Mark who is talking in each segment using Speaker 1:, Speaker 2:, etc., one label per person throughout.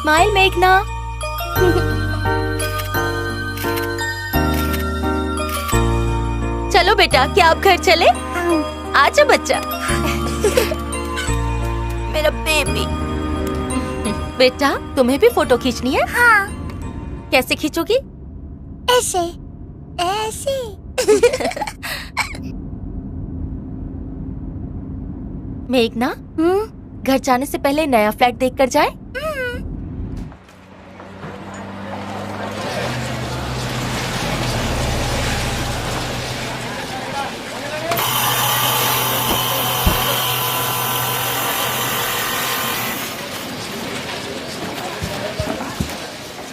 Speaker 1: Smile मेघना। चलो बेटा, क्या आप घर चले? आजा बच्चा। मेरा बेबी। बेटा, तुम्हें भी फोटो खींचनी है?
Speaker 2: हाँ।
Speaker 1: कैसे खींचोगी?
Speaker 2: ऐसे ऐसे।
Speaker 1: मेघना, घर जाने से पहले नया फ्लैट देख कर जाए।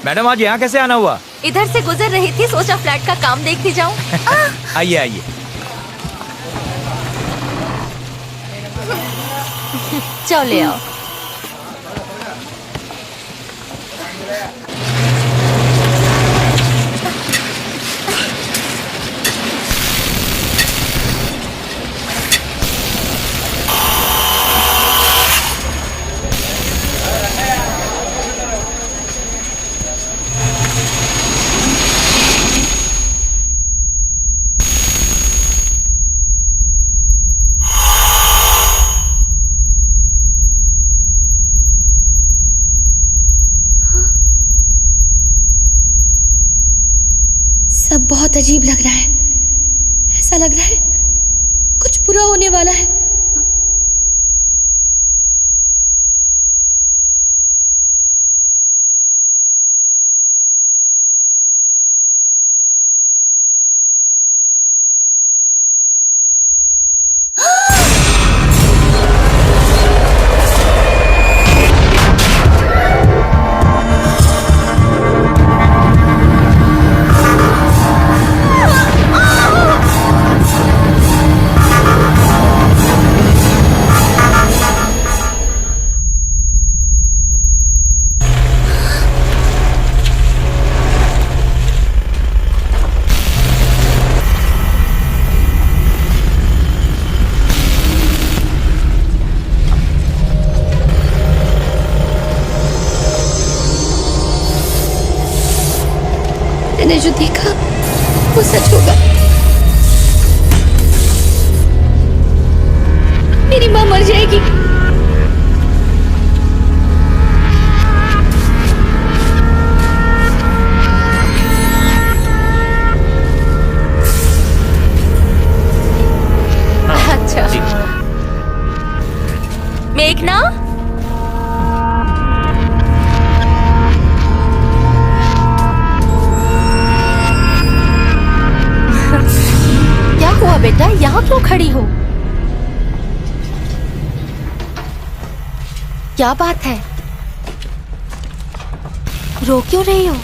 Speaker 3: मैडम, आज यहाँ कैसे आना हुआ?
Speaker 1: इधर से गुजर रही थी, सोचा फ्लैट का काम देखती जाऊं।
Speaker 3: आइए आइए।
Speaker 1: चलो ले आओ।
Speaker 4: सब बहुत अजीब लग रहा है। ऐसा लग रहा है कुछ बुरा होने वाला है। मैंने जो देखा वो सच होगा। मेरी माँ मर जाएगी।
Speaker 1: अच्छा। मेघना, क्या हुआ बेटा, यहाँ क्यों खड़ी हो? क्या बात है? रो क्यों रही हो?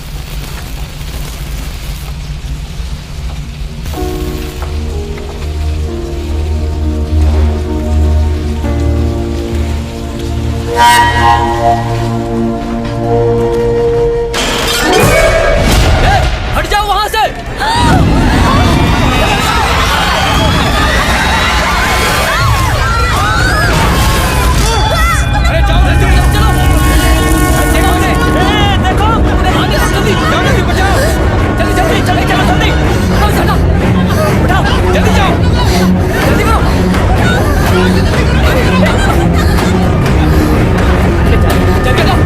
Speaker 3: हट जाओ वहां से। अरे जाओ जल्दी, चलो। देखो उन्हें, देखो उन्हें, आगे से जल्दी जाओ, जल्दी बचाओ। जल्दी जल्दी जल्दी चलो, जल्दी उठाओ, जल्दी जाओ, जल्दी करो। जल्दी जाओ,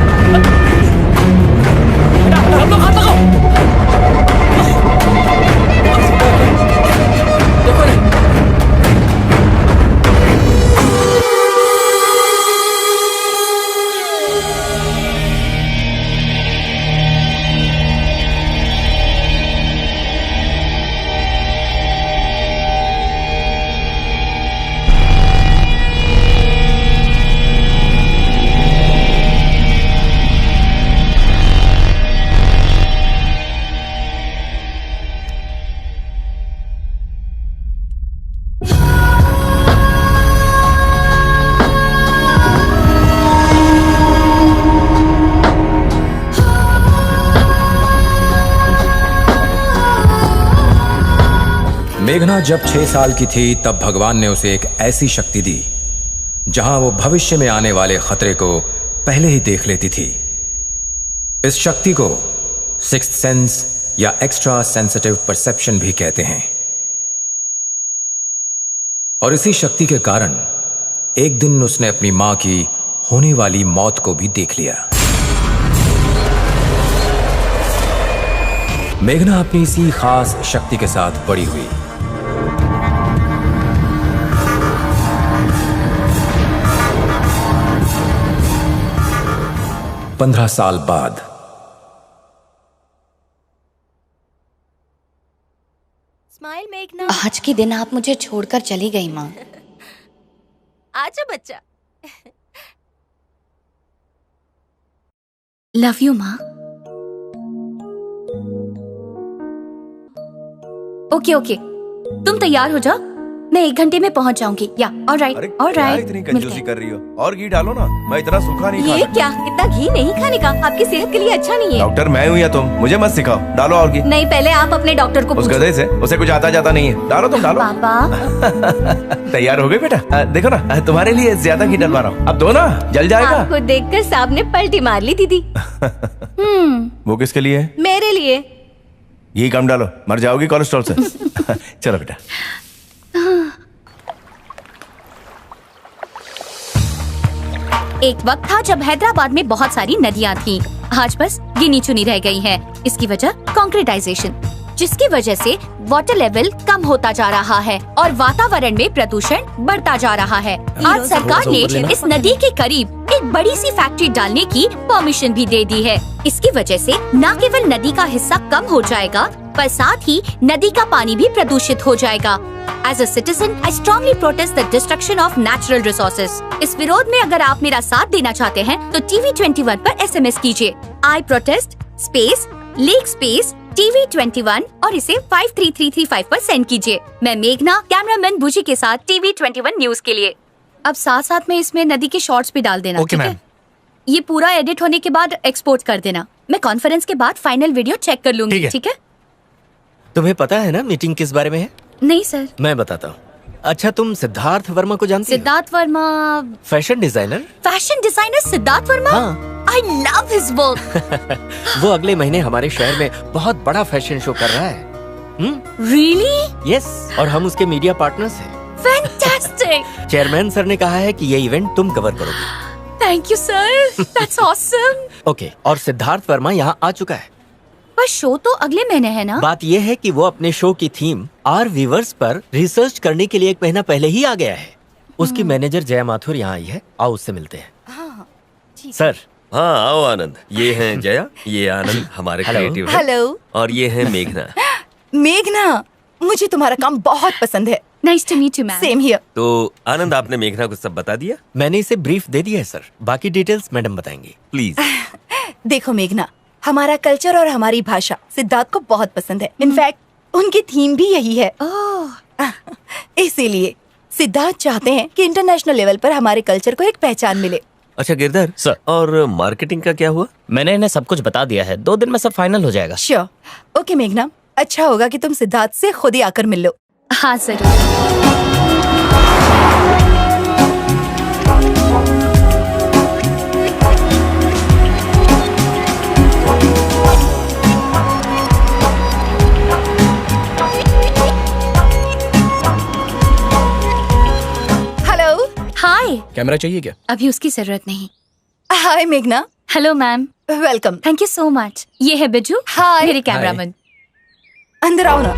Speaker 3: हम लोग हाथ लगाओ। देखो रे।
Speaker 5: मेघना जब 6 साल की थी तब भगवान ने उसे एक ऐसी शक्ति दी जहां वो भविष्य में आने वाले खतरे को पहले ही देख लेती थी। इस शक्ति को सिक्स्थ सेंस या एक्स्ट्रा सेंसिटिव परसेप्शन भी कहते हैं। और इसी शक्ति के कारण एक दिन उसने अपनी मां की होने वाली मौत को भी देख लिया। मेघना अपनी इसी खास शक्ति के साथ बड़ी हुई। पंद्रह साल बाद
Speaker 1: स्माइल मेघना।
Speaker 4: आज के दिन आप मुझे छोड़कर चली गई माँ।
Speaker 1: आजा बच्चा।
Speaker 4: लव यू माँ। ओके ओके, तुम तैयार हो जाओ, मैं 1 घंटे में पहुंच जाऊंगी। या ऑलराइट ऑलराइट।
Speaker 6: इतनी कंजूसी कर रही हो, और घी डालो ना, मैं इतना सूखा नहीं
Speaker 1: ये
Speaker 6: खाता।
Speaker 1: क्या, इतना घी नहीं खाने का, आपकी सेहत के लिए अच्छा नहीं है।
Speaker 6: डॉक्टर मैं हूँ या तुम, मुझे मत सिखाओ, डालो और घी।
Speaker 1: नहीं, पहले आप अपने डॉक्टर को
Speaker 6: उस
Speaker 1: पूछो।
Speaker 6: गधे से, उसे कुछ आता जाता नहीं है, डालो तुम डालो।
Speaker 1: पापा
Speaker 6: तैयार हो गए बेटा? देखो ना, तुम्हारे लिए ज्यादा घी डलवा रहा हूँ, अब दो ना, जल जाएगा।
Speaker 1: आपको देखकर साहब ने पलटी मार ली दीदी।
Speaker 6: वो किसके लिए है?
Speaker 1: मेरे लिए।
Speaker 6: घी कम डालो, मर जाओगी कोलेस्ट्रॉल से। चलो बेटा।
Speaker 4: एक वक्त था जब हैदराबाद में बहुत सारी नदियां थीं। आज बस गिनी चुनी रह गई हैं। इसकी वजह कंक्रीटाइजेशन, जिसकी वजह से वाटर लेवल कम होता जा रहा है और वातावरण में प्रदूषण बढ़ता जा रहा है। आज सरकार ने इस नदी के करीब एक बड़ी सी फैक्ट्री डालने की परमिशन भी दे दी है। इसकी वजह से न केवल नदी का हिस्सा कम हो जाएगा, पर साथ ही नदी का पानी भी प्रदूषित हो जाएगा। As a citizen, I strongly protest the destruction of natural resources. इस विरोध में अगर आप मेरा साथ देना चाहते हैं तो TV21 पर SMS कीजिए I protest space leak space TV21 और इसे 53335 पर सेंड कीजिए। मैं मेघना, कैमरामैन बुजी के साथ TV21 न्यूज के लिए। अब साथ साथ में इसमें नदी के शॉर्ट्स भी डाल देना।
Speaker 3: Okay,
Speaker 4: ठीक है? ये पूरा एडिट होने के बाद एक्सपोर्ट कर देना। मैं कॉन्फ्रेंस के बाद फाइनल वीडियो चेक कर लूंगी। ठीक है?
Speaker 7: तुम्हें पता है ना मीटिंग किस बारे में है?
Speaker 4: नहीं सर।
Speaker 7: मैं बताता हूँ। अच्छा, तुम सिद्धार्थ वर्मा को जानती हो?
Speaker 4: Siddharth Verma?
Speaker 7: Fashion designer.
Speaker 4: Fashion designer Siddharth Verma?
Speaker 7: हाँ।
Speaker 4: I love his work.
Speaker 7: वो अगले महीने हमारे शहर में बहुत बड़ा फैशन शो कर रहा है।
Speaker 4: Really?
Speaker 7: यस, और हम उसके मीडिया पार्टनर्स हैं।
Speaker 4: Fantastic.
Speaker 7: चेयरमैन सर ने कहा है कि ये इवेंट तुम कवर करोगे।
Speaker 4: Thank you sir. That's awesome.
Speaker 7: Okay, और सिद्धार्थ वर्मा यहाँ आ चुका है।
Speaker 4: पर शो तो अगले महीने है ना?
Speaker 7: बात ये है कि वो अपने शो की थीम आर वीवर्स पर रिसर्च करने के लिए 1 महीना पहले ही आ गया है। उसकी मैनेजर जया माथुर यहाँ आई है, आओ उससे मिलते हैं। सर।
Speaker 8: हाँ आओ आनंद, ये हैं जया, ये आनंद हमारे क्रिएटिव है।
Speaker 9: हेलो।
Speaker 8: और ये है मेघना।
Speaker 9: मेघना, मुझे तुम्हारा काम बहुत पसंद है।
Speaker 4: Nice to meet you ma'am.
Speaker 9: Same here.
Speaker 8: तो आनंद, आपने मेघना को सब बता दिया?
Speaker 7: मैंने इसे ब्रीफ दे दिया है सर, बाकी डिटेल्स मैडम बताएंगी।
Speaker 8: प्लीज।
Speaker 9: देखो मेघना, हमारा कल्चर और हमारी भाषा सिद्धार्थ को बहुत पसंद है। इनफैक्ट उनकी थीम भी यही है। इसीलिए सिद्धार्थ चाहते हैं कि इंटरनेशनल लेवल पर हमारे कल्चर को एक पहचान मिले।
Speaker 8: अच्छा गिरधर
Speaker 10: सर,
Speaker 8: और मार्केटिंग का क्या हुआ?
Speaker 10: मैंने इन्हें सब कुछ बता दिया है, 2 दिन में सब फाइनल हो जाएगा।
Speaker 9: श्योर। ओके मेघना, अच्छा होगा कि तुम सिद्धार्थ से खुद ही आकर मिल लो।
Speaker 4: हाँ जरूर। हाय।
Speaker 10: कैमरा चाहिए क्या?
Speaker 4: अभी उसकी जरूरत नहीं।
Speaker 9: हाय मेघना।
Speaker 4: Hello ma'am.
Speaker 9: Welcome.
Speaker 4: Thank you so much. ये है बिजू,
Speaker 9: हाय।
Speaker 4: मेरे कैमरामैन।
Speaker 9: अंदर आओ ना।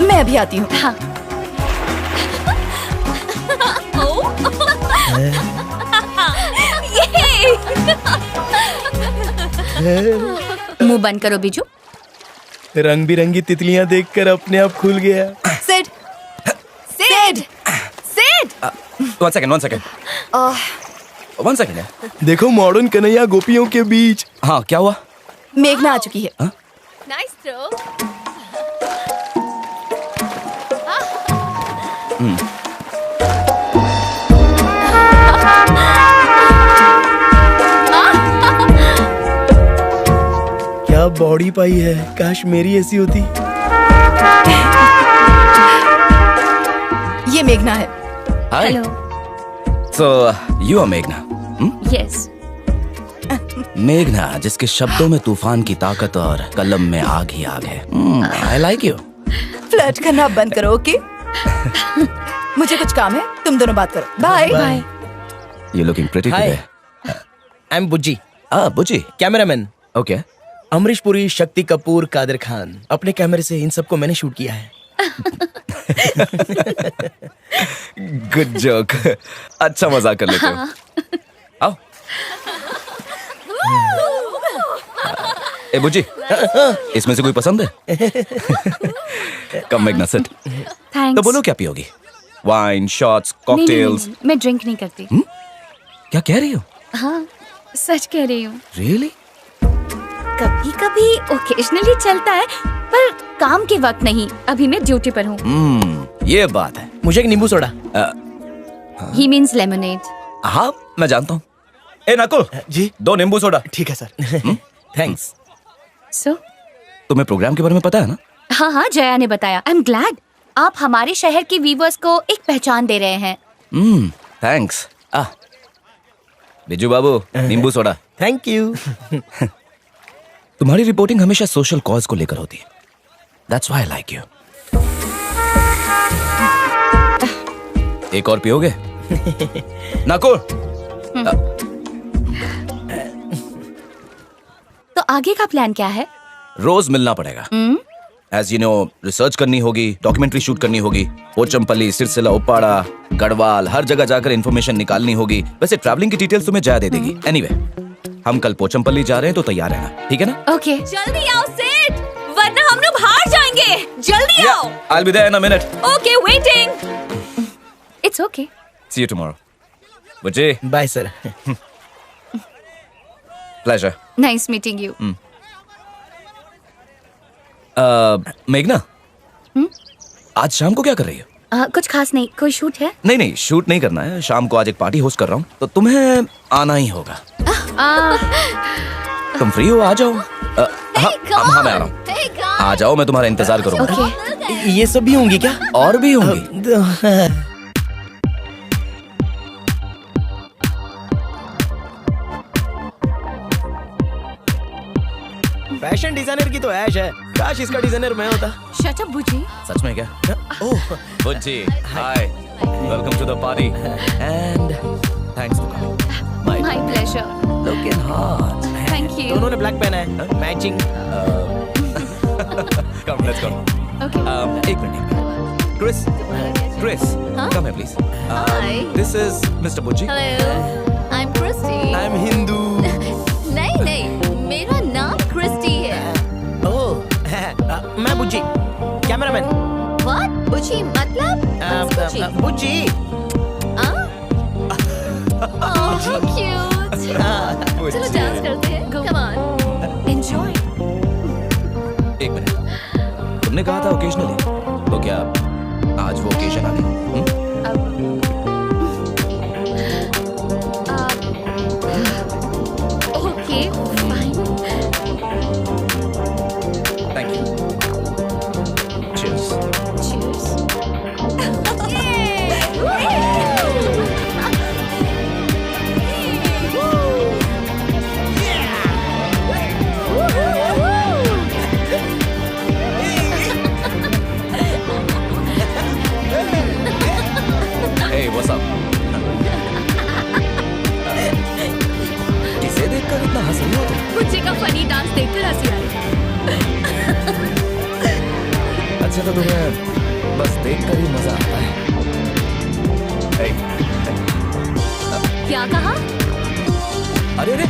Speaker 9: मैं अभी आती हूँ।
Speaker 4: हाँ। मुंह बंद करो बिजू।
Speaker 6: रंग बिरंगी तितलियां देखकर अपने आप खुल गया।
Speaker 9: Sid, Sid, Sid.
Speaker 5: One second. One second.
Speaker 6: देखो मॉडर्न कन्हैया गोपियों के बीच।
Speaker 5: हाँ, क्या हुआ?
Speaker 9: मेघना आ चुकी है।
Speaker 1: Nice throw.
Speaker 6: क्या
Speaker 3: क्या बॉडी पाई है, काश मेरी ऐसी होती।
Speaker 9: ये मेघना है।
Speaker 6: हाय।
Speaker 4: हेलो।
Speaker 6: So you are मेघना?
Speaker 4: यस।
Speaker 6: मेघना, जिसके शब्दों में तूफान की ताकत और कलम में आग ही आग है। I like you.
Speaker 9: फ्लर्ट करना बंद करो, ओके? मुझे कुछ काम है, तुम दोनों बात करो। Bye bye.
Speaker 6: You're looking pretty
Speaker 3: Hi.
Speaker 6: today.
Speaker 3: I am Bujji,
Speaker 6: Bujji.
Speaker 3: Cameraman.
Speaker 6: Okay.
Speaker 3: Amrish Puri, Shakti Kapoor, Qadir Khan. अपने कैमरे से इन सबको मैंने शूट किया है।
Speaker 6: Good joke. अच्छा मजाक कर लेते हो। आओ। ए बुज्जी, इसमें से कोई पसंद है? कम मेघना, सिट।
Speaker 4: थैंक्स।
Speaker 6: तो बोलो क्या पियोगी? Wine, shots, cocktails?
Speaker 4: मैं ड्रिंक नहीं करती।
Speaker 6: क्या कह रही हो?
Speaker 4: हाँ, सच कह रही हूँ।
Speaker 6: Really?
Speaker 4: कभी कभी ओकेजनली चलता है, पर काम के वक्त नहीं। अभी मैं ड्यूटी पर हूँ।
Speaker 6: ये बात है।
Speaker 3: मुझे एक नींबू सोडा।
Speaker 4: ही मीन्स लेमोनेड।
Speaker 6: हाँ, मैं जानता हूँ। ए नकुल
Speaker 3: जी,
Speaker 6: 2 नींबू सोडा।
Speaker 3: ठीक है सर। थैंक्स।
Speaker 4: सो
Speaker 6: तुम्हें प्रोग्राम के बारे में पता है ना?
Speaker 4: हाँ, जया ने बताया। आई एम ग्लैड आप हमारे शहर की व्यूअर्स को एक पहचान दे रहे हैं।
Speaker 6: थैंक्स। बिजू बाबू, नींबू सोडा।
Speaker 3: Thank you.
Speaker 6: तुम्हारी रिपोर्टिंग हमेशा सोशल कॉज को लेकर होती है। That's why I like you. एक और पियोगे? नकुल।
Speaker 4: तो आगे का प्लान क्या है?
Speaker 6: रोज मिलना पड़ेगा। एज यू नो, रिसर्च करनी होगी, डॉक्यूमेंट्री शूट करनी होगी। पोचमपल्ली, सिरसिला, उप्पाड़ा, गढ़वाल, हर जगह जाकर इन्फॉर्मेशन निकालनी होगी। वैसे ट्रैवलिंग की डिटेल्स तुम्हें जया दे देगी। एनीवे, हम कल पोचमपल्ली जा रहे हैं तो तैयार रहना, ठीक है ना?
Speaker 4: ओके। जल्दी आओ सेठ, वरना हम लोग हार जाएंगे। जल्दी आओ।
Speaker 6: I'll be there in a minute.
Speaker 4: Okay, waiting. It's okay.
Speaker 6: See you tomorrow. Bujji,
Speaker 3: bye sir.
Speaker 6: pleasure.
Speaker 4: Nice meeting you.
Speaker 6: मेघना, आज शाम को क्या कर रही हो?
Speaker 4: कुछ खास नहीं। कोई शूट है?
Speaker 6: नहीं, शूट नहीं करना है। शाम को आज एक पार्टी होस्ट कर रहा हूँ, तो तुम्हें आना ही होगा। तुम फ्री हो? आ जाओ। हाँ, मैं आ रहा हूँ। आ जाओ, मैं तुम्हारा इंतजार करूंगा।
Speaker 4: ओके।
Speaker 3: ये सब भी होंगी क्या?
Speaker 6: और भी होंगी।
Speaker 3: फैशन डिजाइनर की तो ऐश है, काश इसका डिजाइनर मैं होता।
Speaker 4: Shut up बुजी।
Speaker 6: सच में क्या?
Speaker 3: Oh,
Speaker 6: Bujji, hi, welcome to the party and thanks for coming.
Speaker 4: My pleasure.
Speaker 6: Looking hot.
Speaker 4: Thank you.
Speaker 3: दोनों ने ब्लैक पहना है, matching.
Speaker 6: Come, let's go.
Speaker 4: Okay.
Speaker 6: एक मिनट। क्रिस, कम है please. This is mister Bujji.
Speaker 1: Hello, I am Christy.
Speaker 3: I am Hindu.
Speaker 1: नहीं, मेरा नाम Christie है।
Speaker 3: ओह, मैं बुज्जी, कैमरामैन।
Speaker 1: व्हाट? बुची मतलब?
Speaker 3: बुज्जी।
Speaker 1: ओह, क्यूट। चलो डांस करते हैं। Come on, enjoy.
Speaker 6: एक मिनट, तुमने कहा था ओकेजनली, तो क्या आज वो ओकेजन आ गई?
Speaker 4: Okay, fine.
Speaker 6: Thank you. Cheers.
Speaker 4: Cheers.
Speaker 6: Hey, what's up? किसे देखकर इतना हंस रही हो तुम?
Speaker 4: बुच्ची का फनी डांस देखकर हंसी आ रही।
Speaker 6: अच्छा, तो तुम्हें बस देखकर ही मजा आता है। Hey.
Speaker 4: क्या कहा?
Speaker 6: अरे अरे,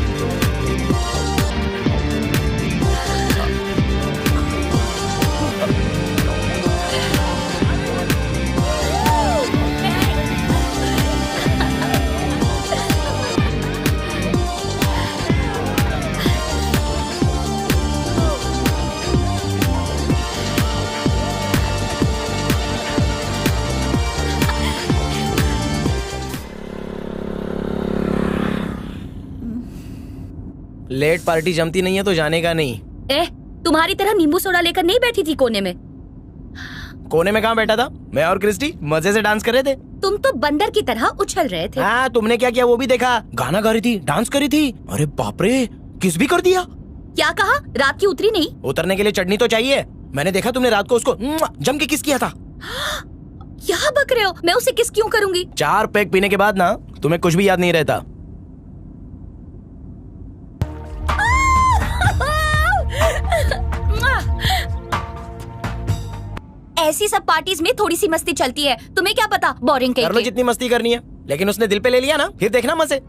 Speaker 3: लेट पार्टी जमती नहीं है तो जाने का नहीं।
Speaker 4: तुम्हारी तरह नींबू सोडा लेकर नहीं बैठी थी कोने में।
Speaker 3: कोने में कहाँ बैठा था? मैं और क्रिस्टी मजे से डांस कर रहे थे।
Speaker 4: तुम तो बंदर की तरह उछल रहे थे।
Speaker 3: हाँ, तुमने क्या किया वो भी देखा। गाना गा रही थी, डांस करी थी। अरे बाप रे, किस भी कर दिया।
Speaker 4: क्या कहा? रात की उतरी नहीं?
Speaker 3: उतरने के लिए चटनी तो चाहिए। मैंने देखा तुमने रात को उसको जम के किस किया था।
Speaker 4: क्या बक रहे हो? मैं उसे किस क्यों करूंगी?
Speaker 3: 4 पैक पीने के बाद ना तुम्हें कुछ भी याद नहीं रहता।
Speaker 4: ऐसी सब पार्टीज में थोड़ी सी मस्ती चलती है, तुम्हें क्या पता? बोरिंग
Speaker 3: कर लो जितनी मस्ती करनी है, लेकिन उसने दिल पे ले लिया ना, फिर देखना मजे।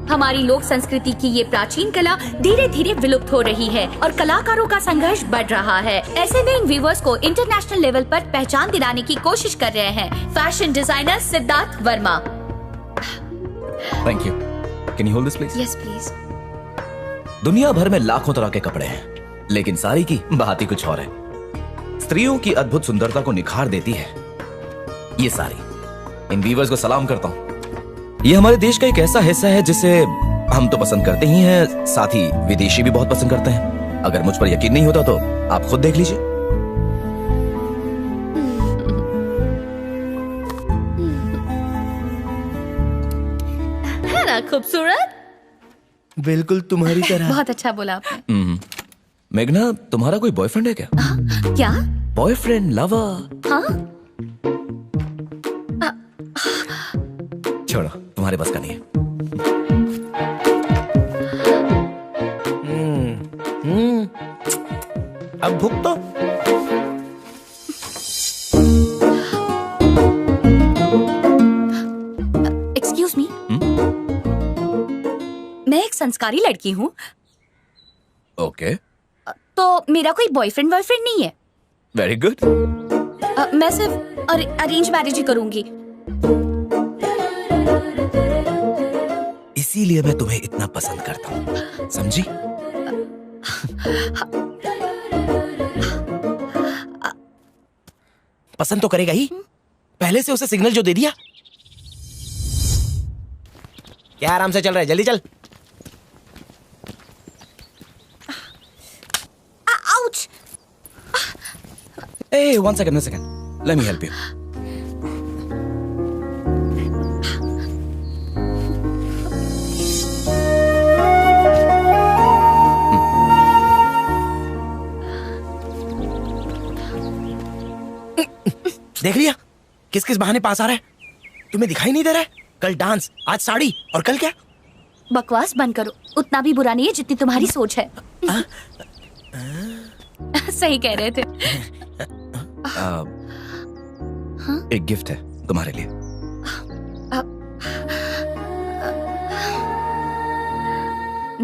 Speaker 4: हमारी लोक संस्कृति की ये प्राचीन कला धीरे धीरे विलुप्त हो रही है और कलाकारों का संघर्ष बढ़ रहा है। ऐसे में इन व्यूवर्स को इंटरनेशनल लेवल पर पहचान दिलाने की कोशिश कर रहे हैं fashion designer Siddharth Verma.
Speaker 6: Thank you. Can you hold this please?
Speaker 4: Yes please.
Speaker 6: दुनिया भर में लाखों तरह के कपड़े हैं, लेकिन साड़ी की बात ही कुछ और है। स्त्रियों की अद्भुत सुंदरता को निखार देती है ये साड़ी। इन वीवर्स को सलाम करता हूँ। ये हमारे देश का एक ऐसा हिस्सा है जिसे हम तो पसंद करते ही हैं, साथ ही विदेशी भी बहुत पसंद करते हैं। अगर मुझ पर यकीन नहीं होता तो आप खुद देख लीजिए।
Speaker 4: है ना खूबसूरत?
Speaker 3: बिल्कुल तुम्हारी तरह।
Speaker 4: बहुत अच्छा बोला आपने।
Speaker 6: मेघना, तुम्हारा कोई बॉयफ्रेंड है क्या?
Speaker 4: क्या?
Speaker 6: Boyfriend, lover?
Speaker 4: हाँ?
Speaker 6: छोड़ो, तुम्हारे बस का नहीं है।
Speaker 3: अब भूख तो
Speaker 4: एक्सक्यूज मी, मैं एक संस्कारी लड़की हूँ।
Speaker 6: ओके।
Speaker 4: तो मेरा कोई बॉयफ्रेंड वॉयफ्रेंड नहीं है।
Speaker 6: Very good.
Speaker 4: मैं सिर्फ अरेंज मैरिज ही करूंगी।
Speaker 6: इसीलिए मैं तुम्हें इतना पसंद करता हूँ, समझी?
Speaker 3: पसंद तो करेगा ही, पहले से उसे सिग्नल जो दे दिया। क्या आराम से चल रहा है, जल्दी चल।
Speaker 4: Ouch!
Speaker 6: Hey, one second. Let me help you.
Speaker 3: देख लिया किस किस बहाने पास आ रहा है। तुम्हें दिखाई नहीं दे रहा है? कल डांस, आज साड़ी, और कल क्या?
Speaker 4: बकवास बंद करो। उतना भी बुरा नहीं है जितनी तुम्हारी सोच है। सही कह रहे थे।
Speaker 6: एक गिफ्ट है तुम्हारे लिए।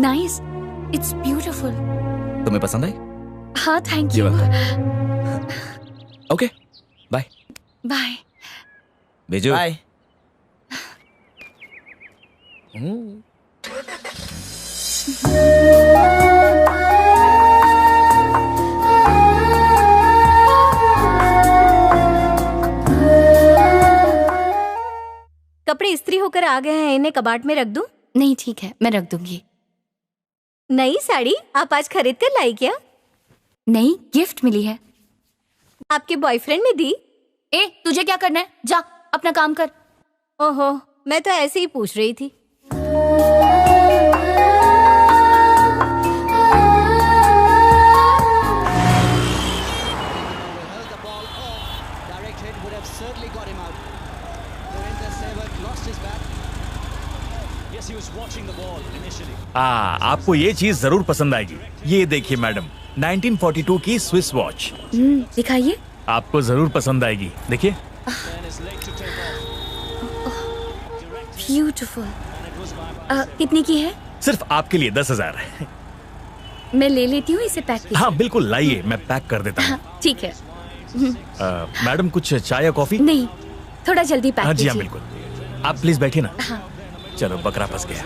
Speaker 4: Nice, it's beautiful.
Speaker 6: तुम्हें पसंद आई?
Speaker 4: हाँ, thank you.
Speaker 6: Okay, bye.
Speaker 4: Bye.
Speaker 6: भेजो।
Speaker 3: बाय।
Speaker 1: कपड़े इस्त्री होकर आ गए हैं, इन्हें कबाड़ में रख दूं?
Speaker 4: नहीं, ठीक है, मैं रख दूंगी।
Speaker 1: नई साड़ी आप आज खरीद कर लाई क्या?
Speaker 4: नहीं, गिफ्ट मिली है।
Speaker 1: आपके बॉयफ्रेंड ने दी?
Speaker 4: तुझे क्या करना है? जा अपना काम कर।
Speaker 1: ओहो, मैं तो ऐसे ही पूछ रही थी।
Speaker 11: आपको ये चीज जरूर पसंद आएगी। ये देखिए मैडम, 1942 की स्विस वॉच।
Speaker 4: दिखाइए।
Speaker 11: आपको जरूर पसंद आएगी, देखिए।
Speaker 4: ब्यूटीफुल। कितने की है?
Speaker 11: सिर्फ आपके लिए 10,000।
Speaker 4: मैं ले लेती हूँ, इसे पैक कीजिए।
Speaker 11: हाँ बिल्कुल, लाइए, मैं पैक कर देता हूँ।
Speaker 4: ठीक है।
Speaker 11: मैडम, कुछ चाय या कॉफी?
Speaker 4: नहीं, थोड़ा जल्दी पैक
Speaker 11: हाँ जी, हाँ
Speaker 4: कीजिए।
Speaker 11: बिल्कुल। आप प्लीज बैठिए ना।
Speaker 4: हाँ।
Speaker 11: चलो, बकरा फंस गया।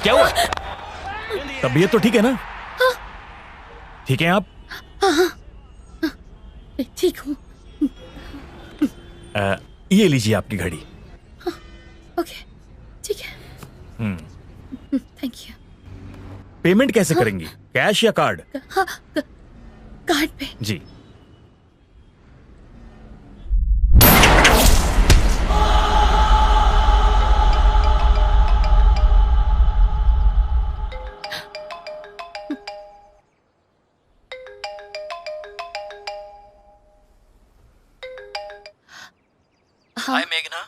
Speaker 11: क्या हुआ? तबीयत तो ठीक है ना? ठीक है आप?
Speaker 1: ठीक हूँ।
Speaker 11: ये लीजिए आपकी घड़ी।
Speaker 1: ओके, ठीक है। Thank you.
Speaker 11: पेमेंट कैसे करेंगी? कैश या कार्ड?
Speaker 1: हाँ, कार्ड पे।
Speaker 11: जी।
Speaker 7: हाय मेघना,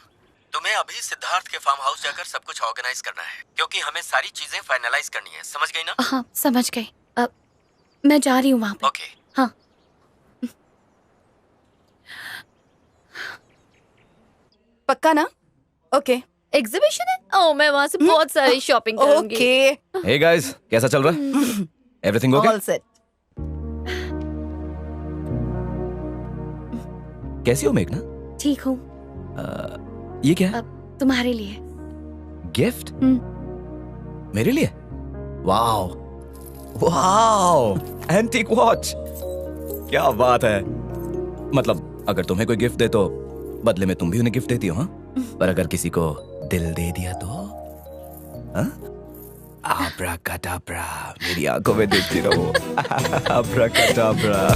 Speaker 7: तुम्हें अभी सिद्धार्थ के फार्म हाउस जाकर सब कुछ ऑर्गेनाइज करना है, क्योंकि हमें सारी चीजें फाइनलाइज करनी है। समझ गई ना?
Speaker 1: हाँ, समझ गई। अब मैं जा रही हूँ वहाँ पे।
Speaker 7: ओके।
Speaker 1: हाँ।
Speaker 9: पक्का ना? ओके।
Speaker 1: एग्जीबिशन है? ओह, मैं वहाँ से बहुत सारी शॉपिंग करूंगी।
Speaker 9: ओके।
Speaker 6: हे गाइस, कैसा चल रहा है? Everything okay?
Speaker 9: All set.
Speaker 6: कैसी हो मेघना?
Speaker 1: ठीक हूँ।
Speaker 6: ये क्या है?
Speaker 1: अब तुम्हारे लिए
Speaker 6: गिफ्ट? मेरे लिए? Wow, wow, antique watch. क्या बात है। मतलब अगर तुम्हें कोई गिफ्ट दे तो बदले में तुम भी उन्हें गिफ्ट देती हो, हाँ? पर अगर किसी को दिल दे दिया तो? हाँ? आब्राकाडाब्रा, मेरी आंखों में देखती रहो। आब्राकाडाब्रा।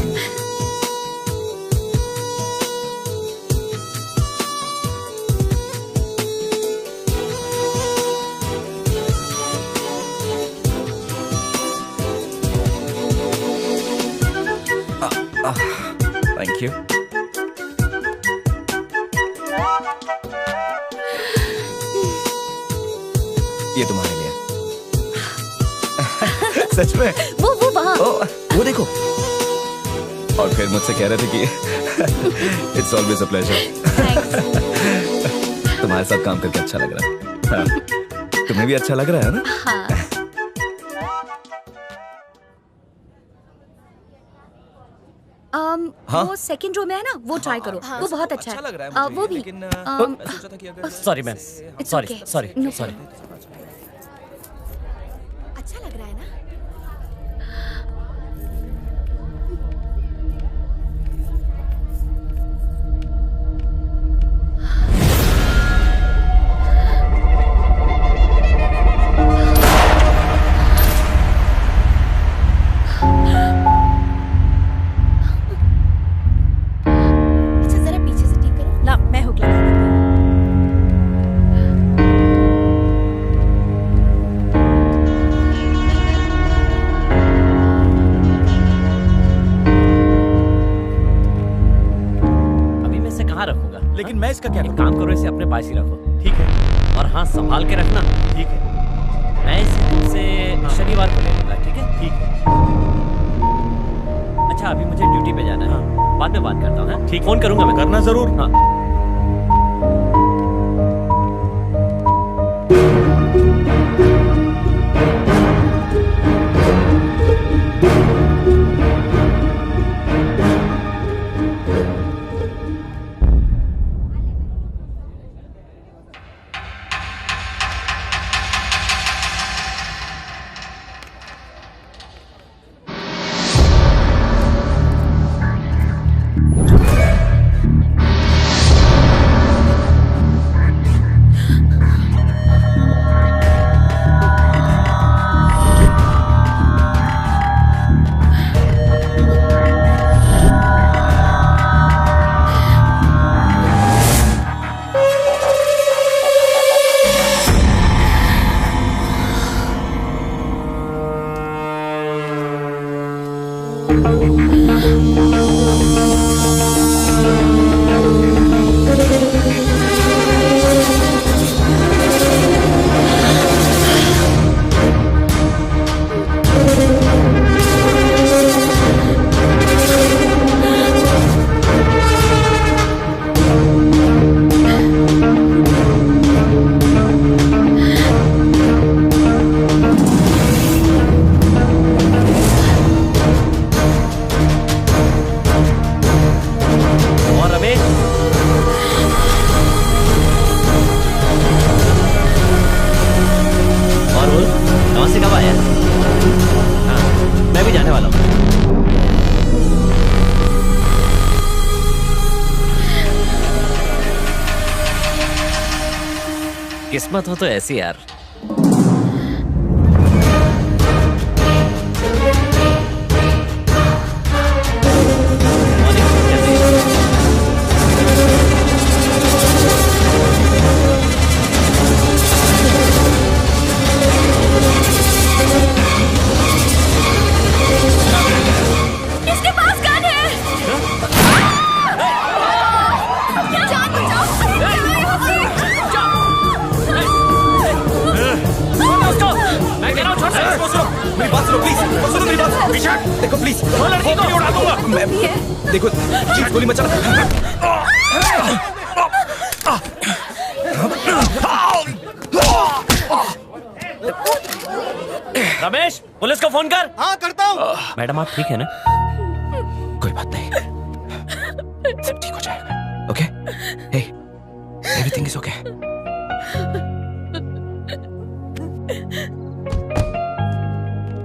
Speaker 6: Thank you. ये तुम्हारे लिए। सच में?
Speaker 1: वो वहाँ।
Speaker 6: वो देखो। और फिर मुझसे कह रहे थे कि It's always a pleasure. तुम्हारे साथ काम करके अच्छा लग रहा है। हाँ। तुम्हें भी अच्छा लग रहा है ना?
Speaker 1: हाँ।
Speaker 6: हाँ?
Speaker 4: वो सेकंड रो में है ना, वो ट्राई करो। वो बहुत अच्छा है।
Speaker 6: लग रहा है मुझे,
Speaker 4: वो भी।
Speaker 6: लेकिन मैं सोचा था कि अगर
Speaker 10: sorry ma'am, sorry
Speaker 4: okay.
Speaker 10: Sorry
Speaker 4: No
Speaker 10: sorry.
Speaker 9: अच्छा लग रहा है ना? अच्छा, जरा पीछे से ठीक करो। ला, मैं हुक लगा देती हूँ।
Speaker 10: अभी मैं इसे कहाँ रखूंगा?
Speaker 11: लेकिन मैं इसका क्या
Speaker 10: एक
Speaker 11: करूं?
Speaker 10: काम करो, इसे अपने पास ही रखो।
Speaker 11: ठीक है,
Speaker 10: और हाँ, संभाल के रखना।
Speaker 11: ठीक है,
Speaker 10: मैं इसे तुमसे शनिवार को ले लूंगा, ठीक है?
Speaker 11: ठीक है।
Speaker 10: अच्छा, अभी मुझे ड्यूटी पे जाना है। बाद में बात करता हूँ, हाँ?
Speaker 11: ठीक,
Speaker 10: फोन करूंगा मैं।
Speaker 11: करना जरूर।
Speaker 10: हाँ।
Speaker 7: किस्मत हो तो ऐसी यार।
Speaker 1: इसके पास गन है। जान बचाओ।
Speaker 3: उसको मैं कह रहा हूँ छोड़ दे इसको। सुनो
Speaker 6: मेरी बात सुनो प्लीज, सुनो मेरी बात।
Speaker 3: विशाल
Speaker 6: देखो प्लीज,
Speaker 3: वो लड़की को उड़ा दूंगा
Speaker 6: मैं देखो प्लीज गोली मत चला।
Speaker 10: रमेश पुलिस को फोन कर।
Speaker 12: हाँ करता हूँ।
Speaker 10: मैडम आप ठीक है ना?
Speaker 6: कोई बात नहीं, सब ठीक हो जाएगा। Okay, hey, everything is okay.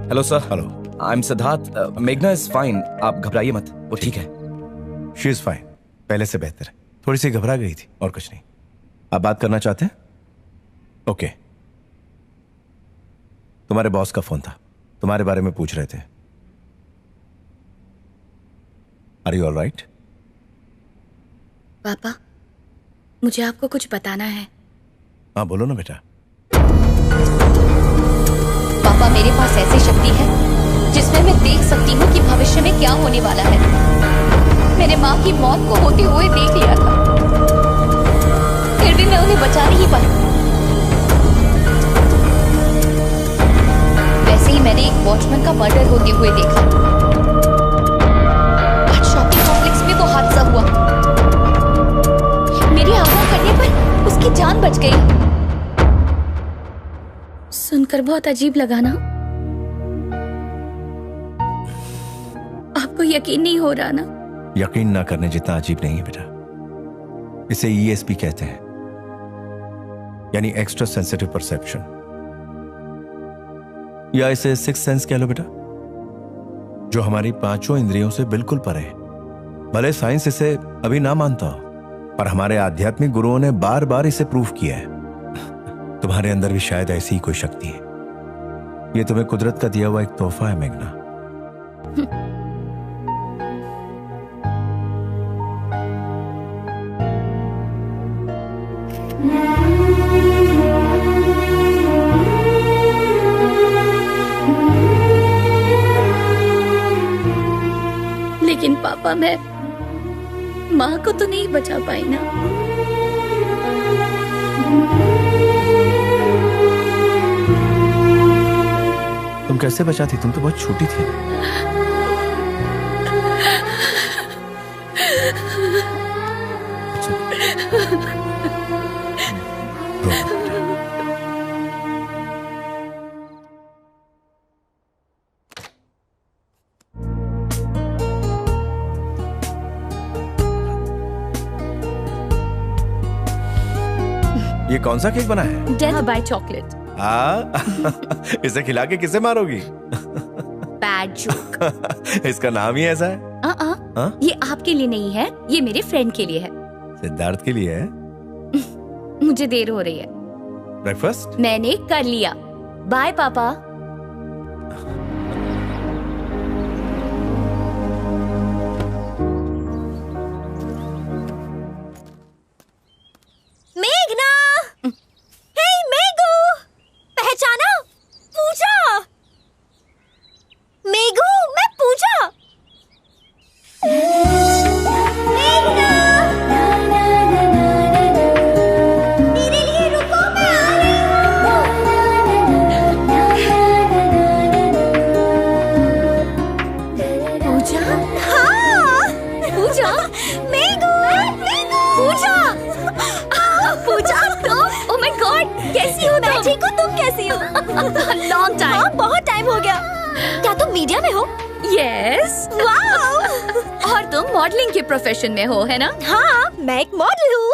Speaker 6: Hello sir.
Speaker 12: Hello.
Speaker 6: I am Siddharth. मेघना इज फाइन, आप घबराइए मत, वो ठीक है।
Speaker 12: शी इज फाइन, पहले से बेहतर है। थोड़ी सी घबरा गई थी और कुछ नहीं। आप बात करना चाहते हैं? ओके। तुम्हारे बॉस का फोन था, तुम्हारे बारे में पूछ रहे थे। Are you all right?
Speaker 4: पापा, मुझे आपको कुछ बताना है।
Speaker 12: हाँ बोलो ना बेटा।
Speaker 4: पापा, मेरे पास ऐसी शक्ति है जिसमें मैं देख सकती हूँ कि भविष्य में क्या होने वाला है। मेरे माँ की मौत को होते हुए देख लिया था, फिर भी मैं उन्हें बचा नहीं पाई। वैसे ही मैंने एक वॉचमैन का मर्डर होते हुए देखा। आज शॉपिंग कॉम्प्लेक्स में वो हादसा हुआ। मेरी आज्ञा करने पर उसकी जान बच गई। सुनकर बहुत अजीब लगा ना? आपको यकीन नहीं हो रहा ना?
Speaker 12: यकीन ना करने जितना अजीब नहीं है बेटा। इसे ESP कहते हैं, यानी एक्स्ट्रा सेंसिटिव परसेप्शन, या इसे सिक्स सेंस कह लो बेटा, जो हमारी पांचों इंद्रियों से बिल्कुल परे है। भले साइंस इसे अभी ना मानता हो, पर हमारे आध्यात्मिक गुरुओं ने बार बार इसे प्रूव किया है। तुम्हारे अंदर भी शायद ऐसी ही कोई शक्ति है। ये तुम्हें कुदरत का दिया हुआ एक तोहफा है मेघना।
Speaker 4: लेकिन पापा, मैं माँ को तो नहीं बचा पाई ना।
Speaker 12: तुम कैसे बचाती? तुम तो बहुत छोटी थी। ये कौन सा केक बना है?
Speaker 4: Death by chocolate.
Speaker 12: इसे खिला के किसे मारोगी?
Speaker 4: Bad joke.
Speaker 12: इसका नाम ही ऐसा है।
Speaker 4: ये आपके लिए नहीं है, ये मेरे फ्रेंड के लिए है।
Speaker 12: सिद्धार्थ के लिए है।
Speaker 4: मुझे देर हो रही है।
Speaker 12: ब्रेकफास्ट
Speaker 4: मैंने कर लिया। बाय पापा।
Speaker 1: मेघना, हे मेघू, पहचाना? पूजा। मेघू, मैं पूजा। मेघना, मेरे लिए रुको, मैं आ रही हूँ।
Speaker 4: पूजा?
Speaker 1: हाँ, पूजा। मेघू, पूजा। पूजा, तुम?
Speaker 4: ओह माय गॉड, कैसी हो तुम?
Speaker 1: मैं ठीक हूँ, तुम कैसी हो?
Speaker 4: Long time.
Speaker 1: हाँ, बहुत टाइम हो गया। क्या तुम मीडिया में हो?
Speaker 4: यस।
Speaker 1: वाओ।
Speaker 4: और तुम मॉडलिंग के प्रोफेशन में हो, है ना?
Speaker 1: हाँ, मैं एक मॉडल हूँ।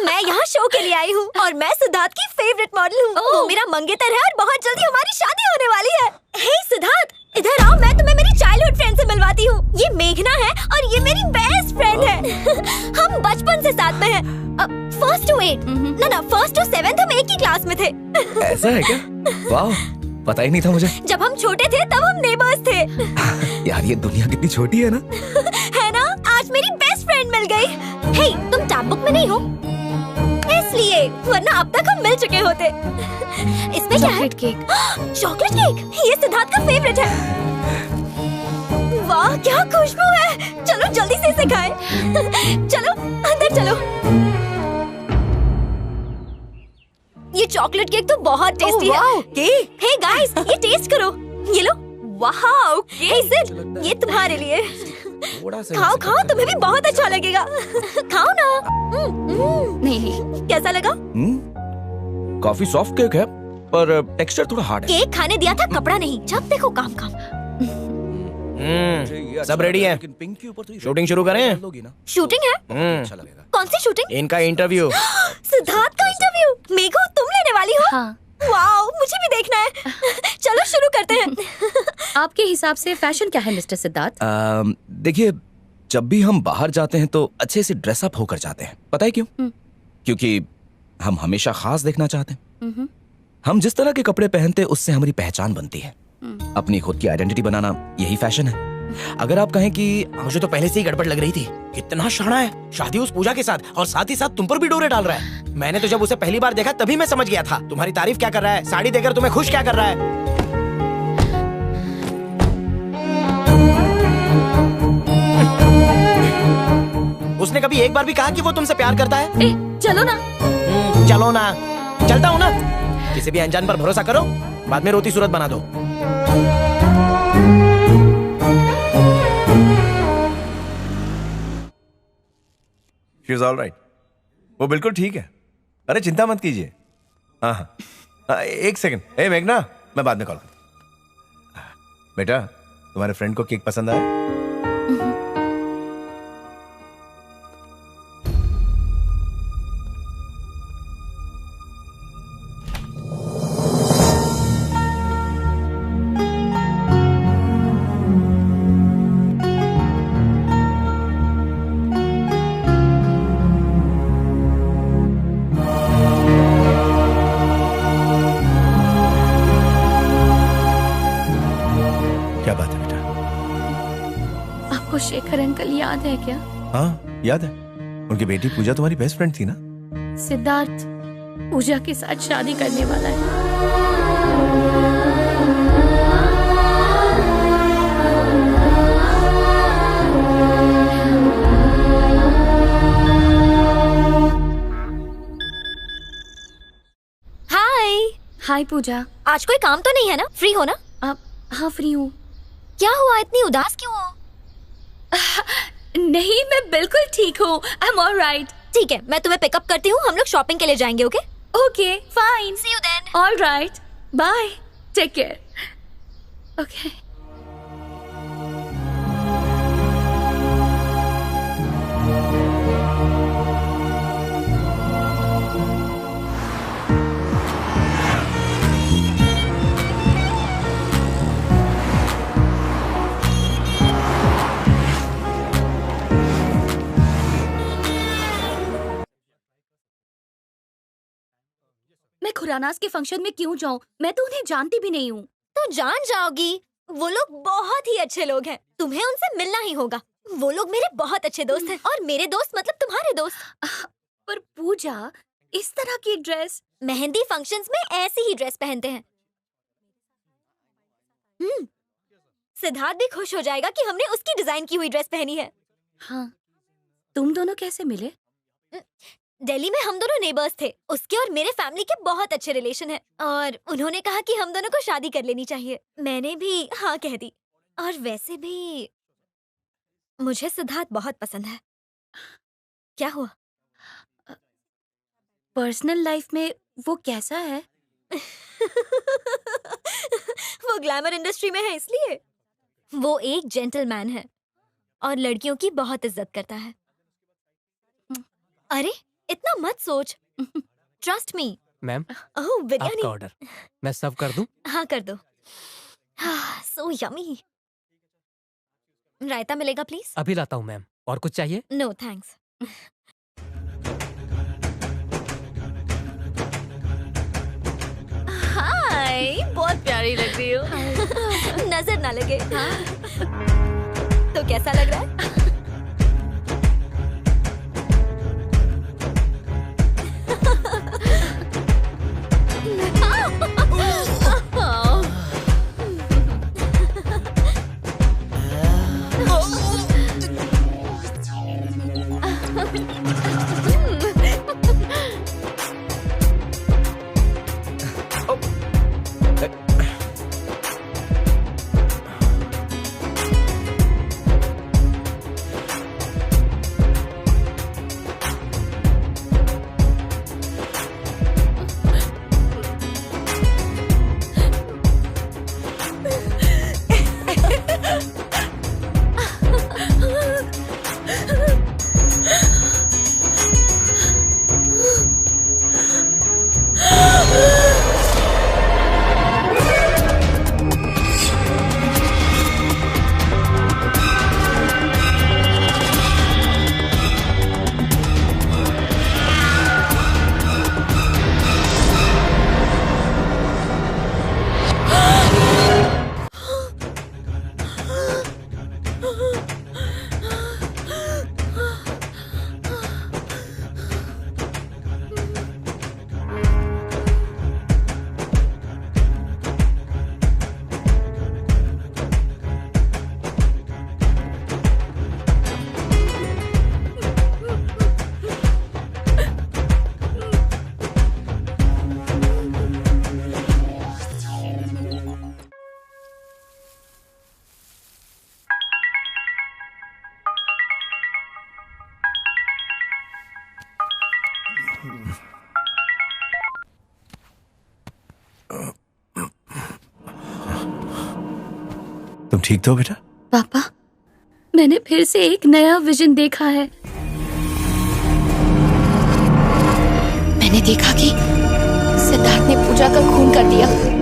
Speaker 1: मैं यहाँ शो के लिए आई हूँ और मैं सिद्धार्थ की फेवरेट मॉडल हूँ। वो मेरा मंगेतर है और बहुत जल्दी हमारी शादी होने वाली है। हे सिद्धार्थ, इधर आओ, मैं तुम्हें मेरी चाइल्डहुड फ्रेंड से मिलवाती हूँ। ये मेघना है और ये मेरी बेस्ट फ्रेंड है। हम बचपन से साथ में हैं। फर्स्ट टू 8 ना फर्स्ट टू 7 हम एक ही क्लास में थे।
Speaker 6: ऐसा है क्या? वाह, पता ही नहीं था मुझे।
Speaker 1: जब हम छोटे थे तब हम नेबर्स थे।
Speaker 6: यार ये दुनिया कितनी छोटी है ना।
Speaker 1: है ना? आज मेरी बेस्ट फ्रेंड मिल गई। हे, तुम टैब बुक में नहीं हो इसलिए, वरना अब तक हम मिल चुके होते। इसमें क्या है?
Speaker 4: Chocolate cake.
Speaker 1: चॉकलेट केक, ये सिद्धार्थ का फेवरेट है। वाह क्या खुशबू है। चलो जल्दी से इसे खाएं। चलो अंदर चलो। ये चॉकलेट केक तो बहुत टेस्टी है। हे गाइस, ये टेस्ट करो। ये लो। वाओ, हे सिड, ये तुम्हारे लिए। खाओ खाओ, तुम्हें भी बहुत अच्छा लगेगा। खाओ ना। नहीं, कैसा लगा?
Speaker 6: काफी सॉफ्ट केक है पर टेक्सचर थोड़ा हार्ड है।
Speaker 1: केक खाने दिया था, कपड़ा नहीं। जब देखो काम काम।
Speaker 3: सब रेडी है, शूटिंग शुरू करें?
Speaker 1: शूटिंग है?
Speaker 6: अच्छा लगेगा।
Speaker 1: कौन सी शूटिंग?
Speaker 3: इनका इंटरव्यू।
Speaker 1: सिद्धार्थ का इंटरव्यू? मेघू तुम लेने वाली हो?
Speaker 4: हाँ।
Speaker 1: वाओ, मुझे भी देखना है। चलो शुरू करते हैं।
Speaker 4: आपके हिसाब से फैशन क्या है मिस्टर सिद्धार्थ?
Speaker 6: देखिए, जब भी हम बाहर जाते हैं तो अच्छे से ड्रेसअप होकर जाते हैं। पता है क्यों? क्योंकि हम हमेशा खास देखना चाहते हैं। हम जिस तरह के कपड़े पहनते हैं उससे हमारी पहचान बनती है। अपनी खुद की आइडेंटिटी बनाना यही फैशन है। अगर आप कहें कि
Speaker 3: मुझे तो पहले से ही गड़बड़ लग रही थी। कितना शाना है, शादी उस पूजा के साथ और साथ ही साथ तुम पर भी डोरे डाल रहा है। मैंने तो जब उसे पहली बार देखा तभी मैं समझ गया था। तुम्हारी तारीफ क्या कर रहा है, साड़ी देकर तुम्हें खुश क्या कर रहा है। उसने कभी एक बार भी कहा कि वो तुमसे प्यार करता है?
Speaker 4: चलो ना।
Speaker 3: चलो ना, चलता हूँ ना। किसी भी अनजान पर भरोसा करो, बाद में रोती सूरत बना दो।
Speaker 12: She is all right. वो बिल्कुल ठीक है। अरे चिंता मत कीजिए। हाँ हाँ, एक सेकंड। ए मेघना, मैं बाद में कॉल करता हूँ। बेटा, तुम्हारे फ्रेंड को केक पसंद आया?
Speaker 4: शेखर अंकल याद है क्या?
Speaker 12: हाँ याद है। उनकी बेटी पूजा तुम्हारी बेस्ट फ्रेंड थी ना?
Speaker 4: सिद्धार्थ पूजा के साथ शादी करने वाला है।
Speaker 1: हाय।
Speaker 4: हाय पूजा।
Speaker 1: आज कोई काम तो नहीं है ना? फ्री हो ना?
Speaker 4: हाँ फ्री हूँ।
Speaker 1: क्या हुआ, इतनी उदास क्यों हो?
Speaker 4: नहीं, मैं बिल्कुल ठीक हूँ। I am alright.
Speaker 1: ठीक है, मैं तुम्हें पिकअप करती हूँ। हम लोग शॉपिंग के लिए जाएंगे। Okay
Speaker 4: okay fine,
Speaker 1: see you then.
Speaker 4: Alright, bye, take care. Okay. मैं खुरानास के फंक्शन में क्यों जाऊं? मैं तो उन्हें जानती भी नहीं हूँ।
Speaker 1: तो जान जाओगी। वो लोग बहुत ही अच्छे लोग हैं। तुम्हें उनसे मिलना ही होगा। वो लोग मेरे बहुत अच्छे दोस्त हैं और मेरे दोस्त मतलब तुम्हारे दोस्त।
Speaker 4: पर पूजा, इस तरह की ड्रेस?
Speaker 1: मेहंदी फंक्शंस में ऐसी ही ड्रेस पहनते हैं। सिद्धार्थ भी खुश हो जाएगा कि हमने उसकी डिजाइन की हुई ड्रेस पहनी है।
Speaker 4: हाँ, तुम दोनों कैसे मिले?
Speaker 1: दिल्ली में हम दोनों नेबर्स थे। उसके और मेरे फैमिली के बहुत अच्छे रिलेशन हैं और उन्होंने कहा कि हम दोनों को शादी कर लेनी चाहिए। मैंने भी हाँ कह दी। और वैसे भी मुझे सिद्धार्थ बहुत पसंद है। क्या हुआ?
Speaker 4: पर्सनल लाइफ में वो कैसा है?
Speaker 1: वो ग्लैमर इंडस्ट्री में है इसलिए। वो एक जेंटलमैन है और लड़कियों की बहुत इज्जत करता है। अरे इतना मत सोच। Trust me.
Speaker 3: मैम,
Speaker 1: ओह बिरयानी।
Speaker 3: आपका ऑर्डर मैं सर्व कर दूं?
Speaker 1: हाँ कर दो। So yummy. रायता मिलेगा प्लीज?
Speaker 10: अभी लाता हूँ मैम। और कुछ चाहिए?
Speaker 1: No thanks.
Speaker 4: हाय, बहुत प्यारी लग रही हो।
Speaker 1: नजर ना लगे। तो कैसा लग रहा है?
Speaker 12: तुम ठीक तो हो बेटा?
Speaker 4: पापा, मैंने फिर से एक नया विजन देखा है। मैंने देखा कि सिद्धार्थ ने पूजा का खून कर दिया।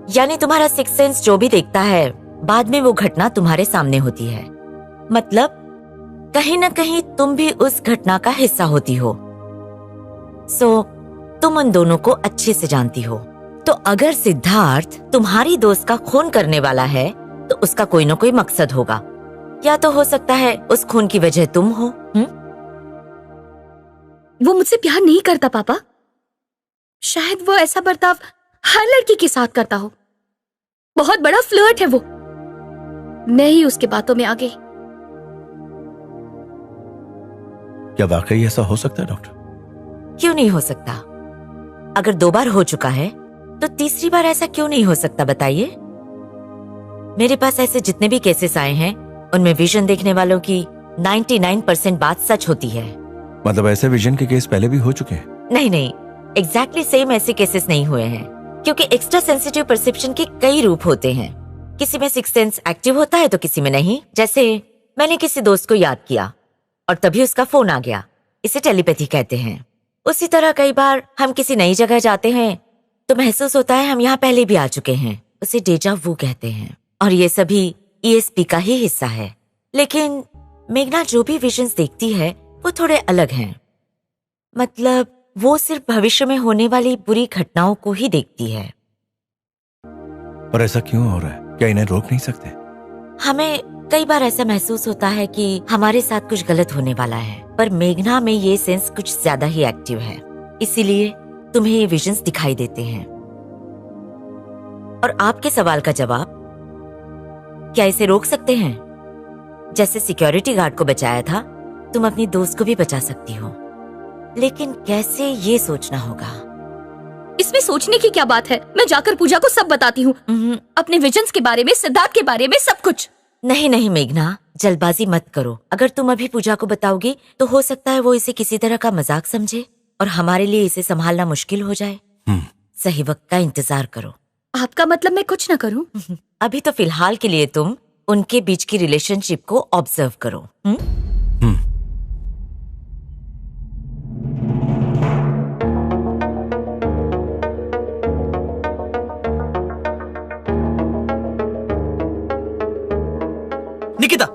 Speaker 13: यानी तुम्हारा सिक्स सेंस जो भी देखता है, बाद में वो घटना तुम्हारे सामने होती है। मतलब कहीं न कहीं तुम भी उस घटना का हिस्सा होती हो। तुम उन दोनों को अच्छे से जानती हो। तो अगर सिद्धार्थ तुम्हारी दोस्त का खून करने वाला है, तो उसका कोई न कोई मकसद होगा। या तो हो सकता है उस खून की वजह तुम हो।
Speaker 4: वो मुझसे प्यार नहीं करता पापा। शायद वो ऐसा बर्ताव हर लड़की के साथ करता हो। बहुत बड़ा फ्लर्ट है वो। मैं ही उसके बातों में आ गई।
Speaker 12: क्या वाकई ऐसा हो सकता है डॉक्टर?
Speaker 13: क्यों नहीं हो सकता? अगर 2 बार हो चुका है तो तीसरी बार ऐसा क्यों नहीं हो सकता, बताइए। मेरे पास ऐसे जितने भी केसेस आए हैं, उनमें विजन देखने वालों की 99% बात सच होती है।
Speaker 12: मतलब ऐसे विजन के केस पहले भी हो चुके हैं?
Speaker 13: नहीं, एग्जैक्टली सेम ऐसे केसेस नहीं हुए हैं, क्योंकि एक्स्ट्रा सेंसिटिव परसेप्शन के कई रूप होते हैं। किसी में सिक्स सेंस एक्टिव होता है तो किसी में नहीं। जैसे मैंने किसी दोस्त को याद किया और तभी उसका फोन आ गया, इसे टेलीपैथी कहते हैं। उसी तरह कई बार हम किसी नई जगह जाते हैं तो महसूस होता है हम यहाँ पहले भी आ चुके हैं, उसे डेजा वू कहते हैं। और ये सभी ESP का ही हिस्सा है। लेकिन मेघना जो भी विजन्स देखती है वो थोड़े अलग हैं। मतलब वो सिर्फ भविष्य में होने वाली बुरी घटनाओं को ही देखती है।
Speaker 12: और ऐसा क्यों हो रहा है? क्या इन्हें रोक नहीं सकते?
Speaker 13: हमें कई बार ऐसा महसूस होता है कि हमारे साथ कुछ गलत होने वाला है, पर मेघना में ये सेंस कुछ ज्यादा ही एक्टिव है, इसीलिए तुम्हें ये विजन्स दिखाई देते हैं। और आपके सवाल का जवाब, क्या इसे रोक सकते हैं? जैसे सिक्योरिटी गार्ड को बचाया था, तुम अपनी दोस्त को भी बचा सकती हो, लेकिन कैसे ये सोचना होगा।
Speaker 4: इसमें सोचने की क्या बात है? मैं जाकर पूजा को सब बताती हूँ, अपने विजन्स के बारे में, सिद्धार्थ के बारे में, सब कुछ।
Speaker 13: नहीं मेघना, जल्दबाजी मत करो। अगर तुम अभी पूजा को बताओगी तो हो सकता है वो इसे किसी तरह का मजाक समझे और हमारे लिए इसे संभालना मुश्किल हो जाए। सही वक्त का इंतजार करो।
Speaker 4: आपका मतलब मैं कुछ ना करूं?
Speaker 13: अभी तो फिलहाल के लिए तुम उनके बीच की रिलेशनशिप को ऑब्जर्व करो।
Speaker 3: निकिता,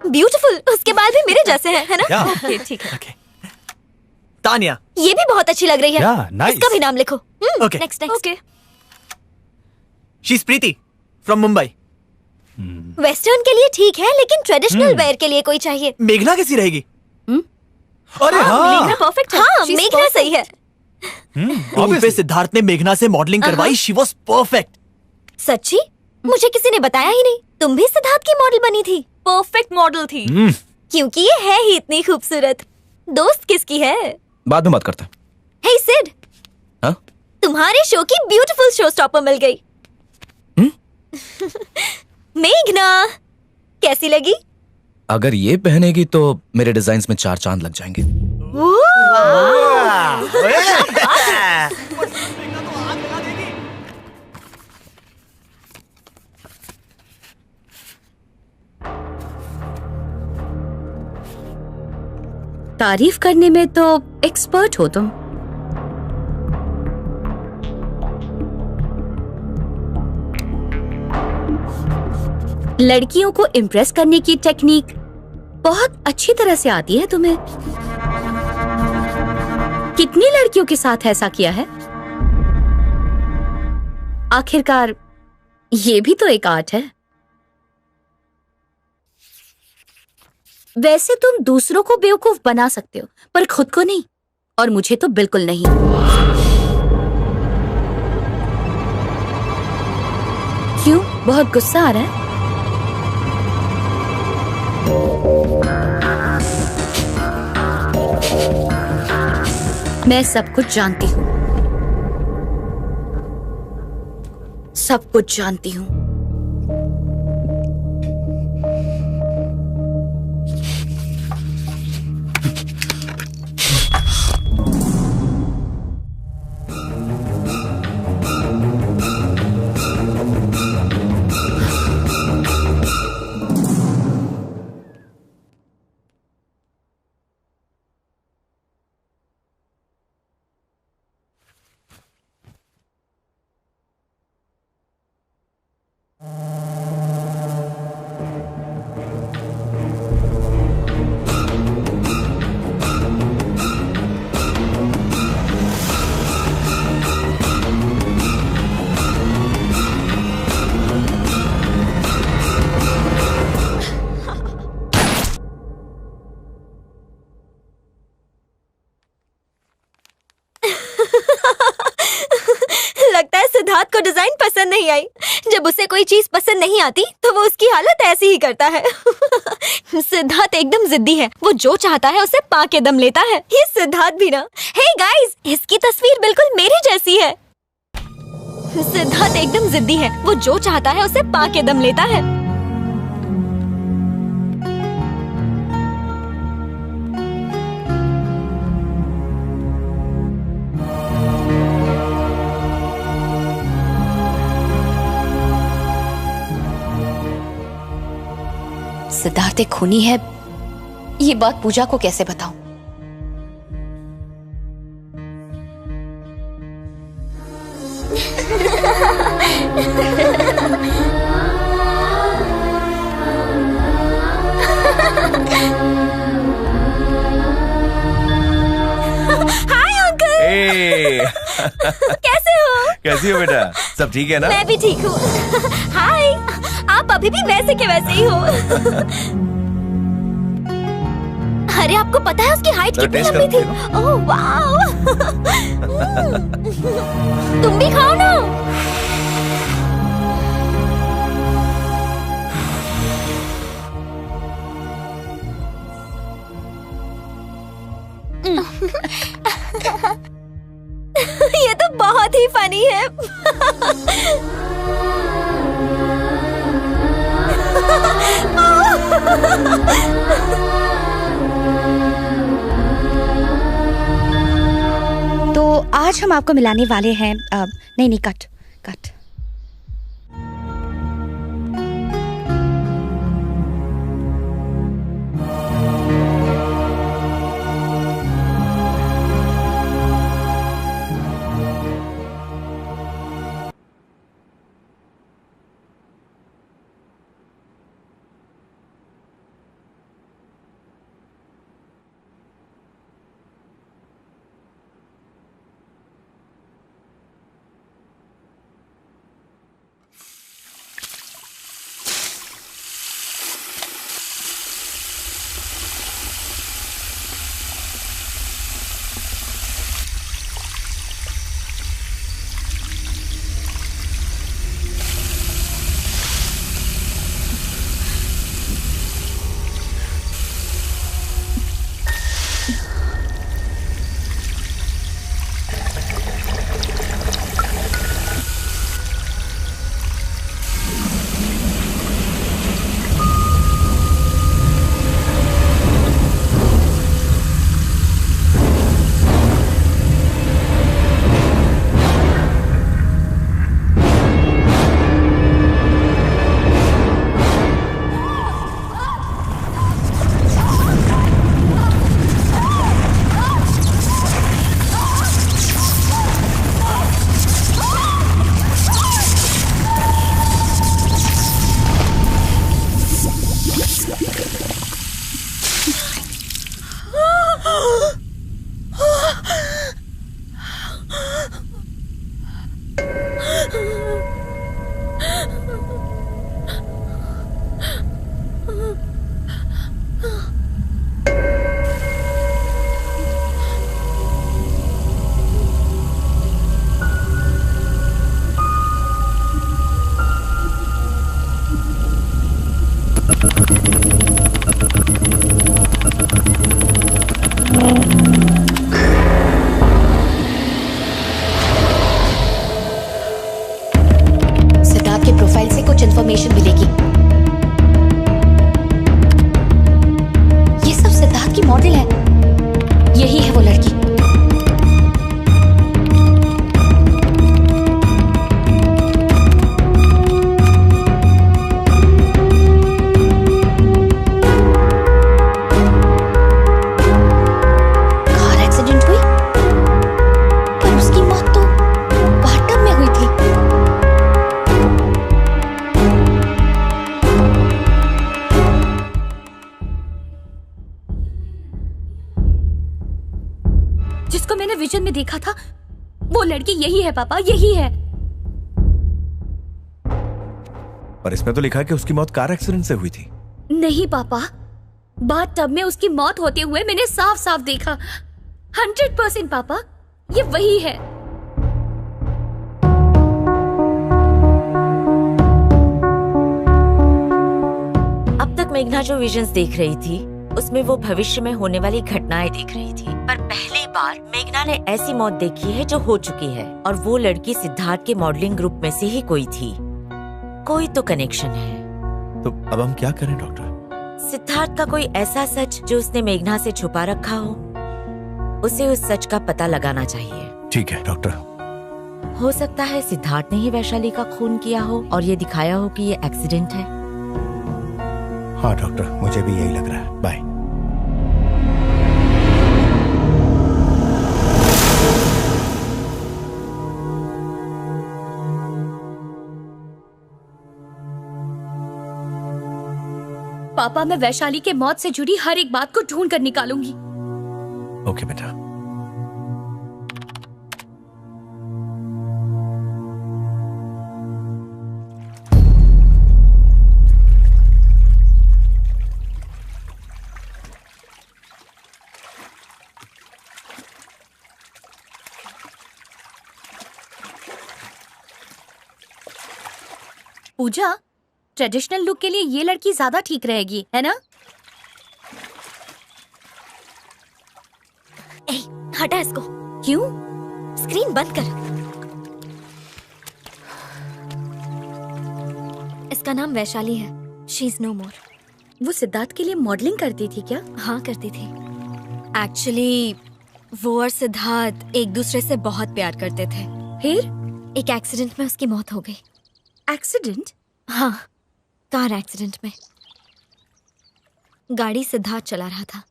Speaker 1: ब्यूटीफुल, उसके बाल भी मेरे जैसे हैं, है ना?
Speaker 3: Yeah.
Speaker 1: ओके, ठीक है।
Speaker 3: तानिया,
Speaker 1: ये भी बहुत अच्छी लग रही है।
Speaker 3: Yeah, nice.
Speaker 1: इसका भी नाम लिखो।
Speaker 3: Okay.
Speaker 1: Next. Okay.
Speaker 3: She is Preeti from Mumbai.
Speaker 1: Western के लिए ठीक है, लेकिन ट्रेडिशनल वेयर के लिए कोई चाहिए।
Speaker 3: मेघना कैसी रहेगी? अरे हाँ,
Speaker 1: मेघना परफेक्ट है। हाँ, मेघना सही है।
Speaker 3: ग्रुप पे सिद्धार्थ ने मेघना से मॉडलिंग करवाई। She was perfect.
Speaker 1: सच्ची? मुझे किसी ने बताया ही नहीं। तुम भी सिद्धार्थ की मॉडल बनी थी। परफेक्ट मॉडल थी। क्योंकि ये है ही इतनी खूबसूरत। दोस्त किसकी है?
Speaker 6: बाद में बात करते हैं।
Speaker 1: हे सिड,
Speaker 6: हाँ?
Speaker 1: तुम्हारे शो की ब्यूटीफुल शो स्टॉपर मिल गई। मेघना कैसी लगी?
Speaker 6: अगर ये पहनेगी तो मेरे डिजाइन्स में 4 चांद लग जाएंगे।
Speaker 4: तारीफ करने में तो एक्सपर्ट हो तुम। लड़कियों को इम्प्रेस करने की टेक्निक बहुत अच्छी तरह से आती है तुम्हें। कितनी लड़कियों के साथ ऐसा किया है? आखिरकार ये भी तो एक आर्ट है। वैसे तुम दूसरों को बेवकूफ बना सकते हो, पर खुद को नहीं, और मुझे तो बिल्कुल नहीं। क्यों, बहुत गुस्सा आ रहा है? मैं सब कुछ जानती हूँ, सब कुछ जानती हूँ।
Speaker 1: लगता है सिद्धार्थ को डिजाइन पसंद नहीं आई। जब उसे कोई चीज पसंद नहीं आती तो वो उसकी हालत ऐसी ही करता है। सिद्धार्थ एकदम जिद्दी है। वो जो चाहता है उसे पा के दम लेता है। ये सिद्धार्थ भी ना। हे गाइस, इसकी तस्वीर बिल्कुल मेरी जैसी है। सिद्धार्थ एकदम जिद्दी है। वो जो चाहता है उसे पा के दम लेता है।
Speaker 4: सिद्धार्थ एक खूनी है, ये बात पूजा को कैसे बताऊं?
Speaker 1: Hi uncle. कैसे हो?
Speaker 12: कैसी हो बेटा? सब ठीक है ना?
Speaker 1: मैं भी ठीक हूँ। हाय, आप अभी भी वैसे के वैसे ही हो। अरे आपको पता है उसकी हाइट कितनी लंबी थी? Oh wow. तुम भी खाओ ना। ये तो बहुत ही फनी है।
Speaker 2: तो आज हम आपको मिलाने वाले हैं नहीं कट कट।
Speaker 4: जिसको मैंने विजन में देखा था, वो लड़की यही है पापा, यही है।
Speaker 12: पर इसमें तो लिखा है कि उसकी मौत कार एक्सीडेंट से हुई थी।
Speaker 4: नहीं पापा, बाथ टब में उसकी मौत होते हुए मैंने साफ साफ देखा। 100% पापा, ये वही है।
Speaker 13: अब तक मेघना जो विजन्स देख रही थी उसमें वो भविष्य में होने वाली घटनाएं देख रही थी, पर पहली बार मेघना ने ऐसी मौत देखी है जो हो चुकी है, और वो लड़की सिद्धार्थ के मॉडलिंग ग्रुप में से ही कोई थी। कोई तो कनेक्शन है।
Speaker 12: तो अब हम क्या करें डॉक्टर?
Speaker 13: सिद्धार्थ का कोई ऐसा सच जो उसने मेघना से छुपा रखा हो, उसे उस सच का पता लगाना चाहिए।
Speaker 12: ठीक है डॉक्टर।
Speaker 13: हो सकता है सिद्धार्थ ने ही वैशाली का खून किया हो और ये दिखाया हो कि ये एक्सीडेंट है।
Speaker 12: हाँ डॉक्टर, मुझे भी यही लग रहा है। बाय।
Speaker 4: पापा, मैं वैशाली के मौत से जुड़ी हर एक बात को ढूंढ कर निकालूंगी।
Speaker 12: ओके बेटा।
Speaker 4: पूजा, ट्रेडिशनल लुक के लिए ये लड़की ज्यादा ठीक रहेगी, है ना?
Speaker 1: ए, हटा इसको।
Speaker 4: क्यों?
Speaker 1: स्क्रीन बंद कर। इसका नाम वैशाली है। शी इज नो मोर।
Speaker 4: वो सिद्धार्थ के लिए मॉडलिंग करती थी क्या?
Speaker 1: हाँ, करती थी। एक्चुअली वो और सिद्धार्थ एक दूसरे से बहुत प्यार करते थे।
Speaker 4: फिर
Speaker 1: एक एक्सीडेंट में उसकी मौत हो गई।
Speaker 4: एक्सीडेंट?
Speaker 1: हाँ, कार एक्सीडेंट में। गाड़ी सिद्धार्थ चला रहा था।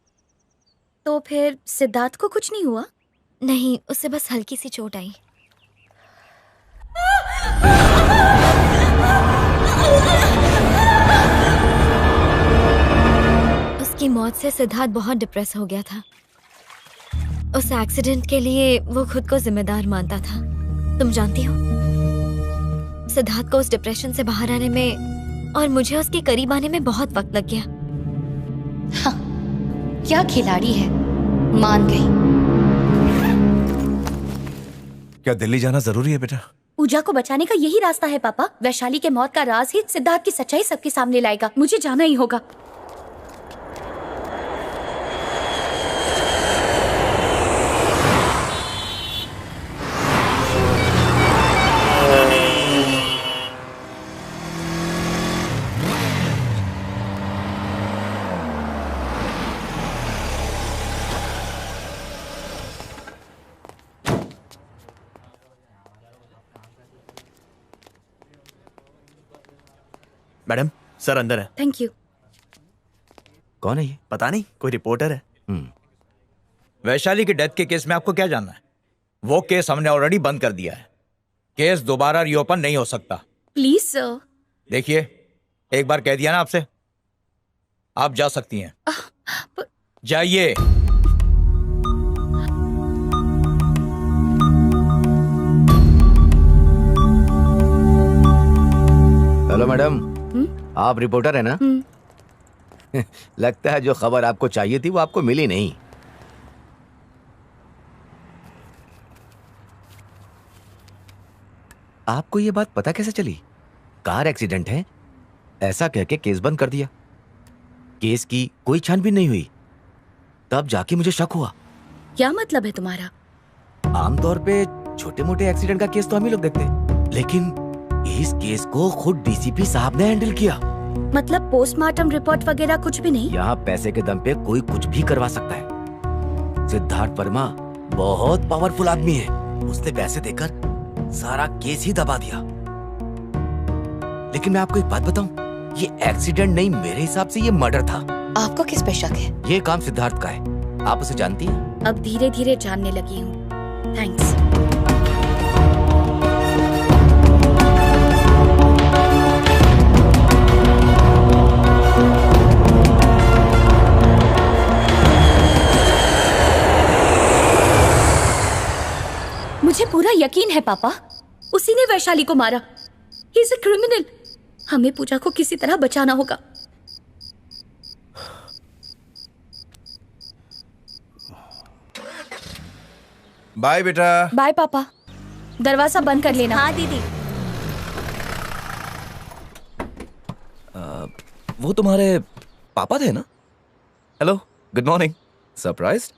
Speaker 4: तो फिर सिद्धार्थ को कुछ नहीं हुआ?
Speaker 1: नहीं, उसे बस हल्की सी चोट आई। उसकी मौत से सिद्धार्थ बहुत डिप्रेस हो गया था। उस एक्सीडेंट के लिए वो खुद को जिम्मेदार मानता था। तुम जानती हो, सिद्धार्थ को उस डिप्रेशन से बाहर आने में और मुझे उसके करीब आने में बहुत वक्त लग गया।
Speaker 4: हाँ, क्या खिलाड़ी है, मान गई।
Speaker 12: क्या दिल्ली जाना जरूरी है बेटा?
Speaker 4: पूजा को बचाने का यही रास्ता है पापा। वैशाली के मौत का राज ही सिद्धार्थ की सच्चाई सबके सामने लाएगा। मुझे जाना ही होगा।
Speaker 11: मैडम, सर अंदर है।
Speaker 4: Thank you.
Speaker 6: कौन है ये?
Speaker 11: पता नहीं, कोई रिपोर्टर है।
Speaker 14: वैशाली की डेथ के केस में आपको क्या जानना है? वो केस हमने ऑलरेडी बंद कर दिया है। केस दोबारा रीओपन नहीं हो सकता।
Speaker 4: Please sir.
Speaker 14: देखिए, एक बार कह दिया ना आपसे, आप जा सकती हैं। जाइए।
Speaker 6: हेलो मैडम, आप रिपोर्टर है ना? लगता है जो खबर आपको चाहिए थी वो आपको मिली नहीं। आपको ये बात पता कैसे चली? कार एक्सीडेंट है ऐसा कह के केस बंद कर दिया। केस की कोई छानबीन नहीं हुई। तब जाके मुझे शक हुआ।
Speaker 4: क्या मतलब है तुम्हारा?
Speaker 6: आमतौर पे छोटे मोटे एक्सीडेंट का केस तो हम ही लोग देखते, लेकिन इस केस को खुद डीसीपी साहब ने हैंडल किया।
Speaker 4: मतलब पोस्टमार्टम रिपोर्ट वगैरह कुछ भी नहीं?
Speaker 6: यहाँ पैसे के दम पे कोई कुछ भी करवा सकता है। सिद्धार्थ वर्मा बहुत पावरफुल आदमी है। उसने पैसे देकर सारा केस ही दबा दिया। लेकिन मैं आपको एक बात बताऊं, ये एक्सीडेंट नहीं, मेरे हिसाब से ये मर्डर था।
Speaker 4: आपको किस पे शक है?
Speaker 6: ये काम सिद्धार्थ का है। आप उसे जानती हैं?
Speaker 4: अब धीरे धीरे जानने लगी हूँ। थैंक्स। मुझे पूरा यकीन है पापा, उसी ने वैशाली को मारा। He is a criminal. हमें पूजा को किसी तरह बचाना होगा।
Speaker 12: बाय बेटा।
Speaker 4: बाय पापा। दरवाजा बंद कर लेना।
Speaker 1: हाँ दीदी।
Speaker 6: वो तुम्हारे पापा थे ना? Hello, good morning. सरप्राइज?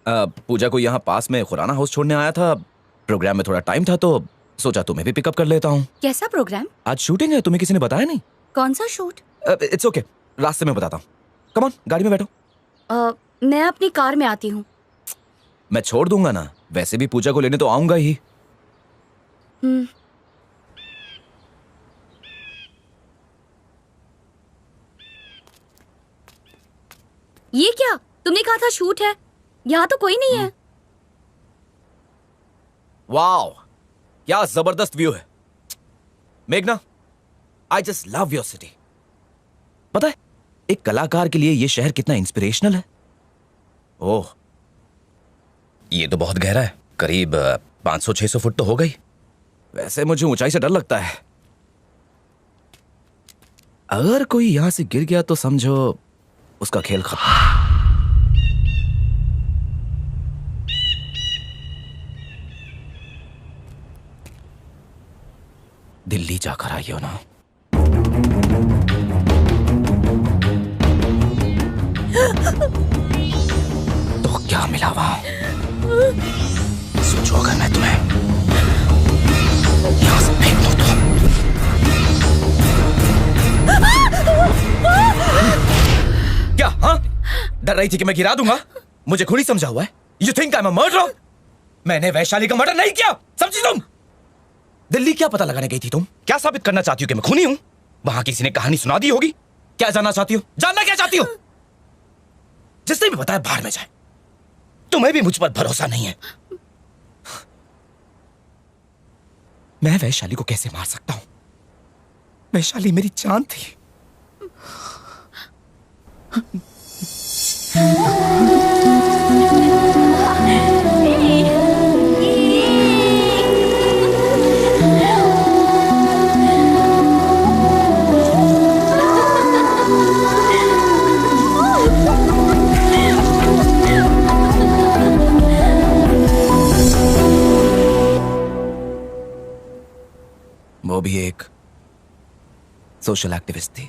Speaker 6: पूजा को यहाँ पास में खुराना हाउस छोड़ने आया था। प्रोग्राम में थोड़ा टाइम था तो सोचा तुम्हें भी पिकअप कर लेता हूँ।
Speaker 4: कैसा प्रोग्राम?
Speaker 6: आज शूटिंग है, तुम्हें किसी ने बताया नहीं?
Speaker 4: कौन सा शूट?
Speaker 6: इट्स ओके, रास्ते में बताता हूँ। कम ऑन, गाड़ी में बैठो।
Speaker 4: मैं अपनी कार में आती हूँ।
Speaker 6: मैं छोड़ दूंगा ना, वैसे भी पूजा को लेने तो आऊंगा ही।
Speaker 4: ये क्या? तुमने कहा था शूट है, यहाँ तो कोई नहीं है।
Speaker 6: वाओ, क्या जबरदस्त व्यू है। मेघना, I just love your city. पता है, एक कलाकार के लिए ये शहर कितना इंस्पिरेशनल है। ओह, ये तो बहुत गहरा है, करीब 500-600 फुट तो हो गई। वैसे मुझे ऊंचाई से डर लगता है। अगर कोई यहां से गिर गया तो समझो उसका खेल खत्म। दिल्ली जाकर आई हो ना? तो क्या मिला वहां? सोचो अगर मैं तुम्हें यहां से फेंक दूं तो। क्या? हाँ, डर रही थी कि मैं गिरा दूंगा? मुझे खुद ही समझा हुआ है। You think I am a murderer? मैंने वैशाली का मर्डर नहीं किया, समझी तुम? दिल्ली क्या पता लगाने गई थी तुम? क्या साबित करना चाहती हो कि मैं खूनी हूं? वहां किसी ने कहानी सुना दी होगी। क्या जानना चाहती हो? जानना क्या चाहती हो? जिसने भी बताया बाहर में जाए। तुम्हें भी मुझ पर भरोसा नहीं है। मैं वैशाली को कैसे मार सकता हूं? वैशाली मेरी जान थी। वो भी एक सोशल एक्टिविस्ट थी।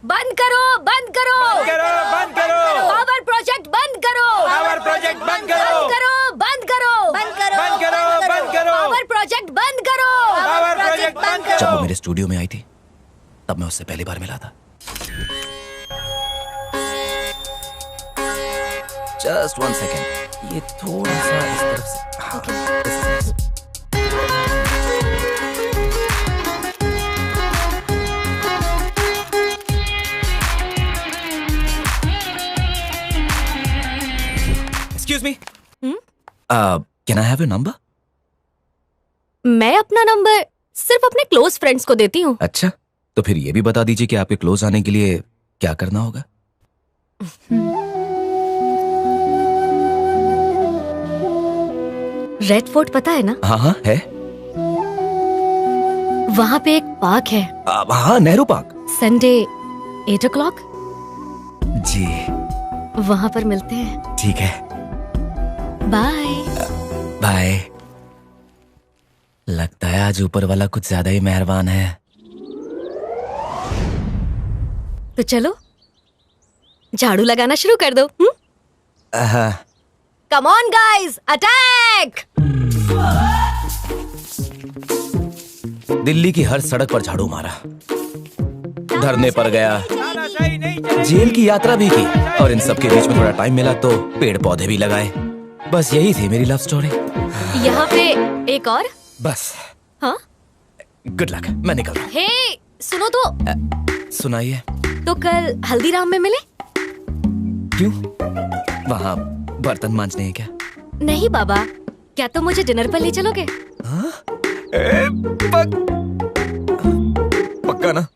Speaker 1: बंद करो, बंद करो,
Speaker 14: बंद करो, बंद करो।
Speaker 1: पावर प्रोजेक्ट बंद करो,
Speaker 14: पावर प्रोजेक्ट बंद करो,
Speaker 1: बंद करो, बंद करो,
Speaker 2: बंद करो,
Speaker 14: बंद करो, बंद करो।
Speaker 1: पावर प्रोजेक्ट बंद करो,
Speaker 14: पावर प्रोजेक्ट बंद करो।
Speaker 6: जब वो मेरे स्टूडियो में आई थी तब मैं उससे पहली बार मिला था। जस्ट 1 सेकेंड, ये थोड़ा सा इस तरफ से। हाँ, excuse me, can I have your number?
Speaker 15: मैं अपना नंबर सिर्फ अपने क्लोज फ्रेंड्स को देती हूँ।
Speaker 6: अच्छा, तो फिर ये भी बता दीजिए कि आपके क्लोज आने के लिए क्या करना होगा।
Speaker 15: रेड फोर्ट पता है ना?
Speaker 6: हाँ हाँ है।
Speaker 15: वहाँ पे एक पार्क है।
Speaker 6: हाँ, नेहरू पार्क।
Speaker 15: संडे 8 o'clock
Speaker 6: जी,
Speaker 15: वहाँ पर मिलते हैं।
Speaker 6: ठीक है,
Speaker 15: बाय।
Speaker 6: बाय। लगता है आज ऊपर वाला कुछ ज्यादा ही मेहरबान है।
Speaker 15: तो चलो झाड़ू लगाना शुरू कर दो।
Speaker 1: Come on guys, attack!
Speaker 6: Delhi की हर सड़क पर झाड़ू मारा, धरने पर गया, जेल की यात्रा भी की, और इन सब के बीच में थोड़ा टाइम मिला तो पेड़ पौधे भी लगाए। बस यही थी मेरी लव स्टोरी।
Speaker 15: यहाँ पे एक और।
Speaker 6: बस।
Speaker 15: हाँ?
Speaker 6: गुड लक, मैं निकल रहा हूँ।
Speaker 15: हे, सुनो तो।
Speaker 6: सुनाइए।
Speaker 15: तो कल हल्दीराम में मिले?
Speaker 6: क्यों? वहाँ बर्तन मांजने हैं क्या?
Speaker 15: नहीं बाबा, क्या तुम मुझे डिनर पर ले चलोगे?
Speaker 6: हाँ? पक्का ना?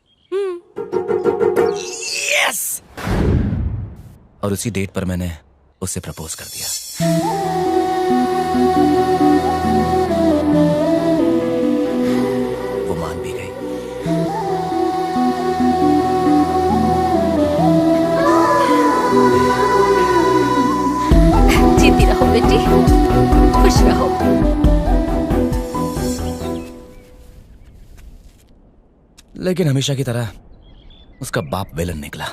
Speaker 6: यस! और उसी डेट पर मैंने उससे प्रपोज कर दिया।
Speaker 15: खुश रहो।
Speaker 6: लेकिन हमेशा की तरह उसका बाप विलन निकला।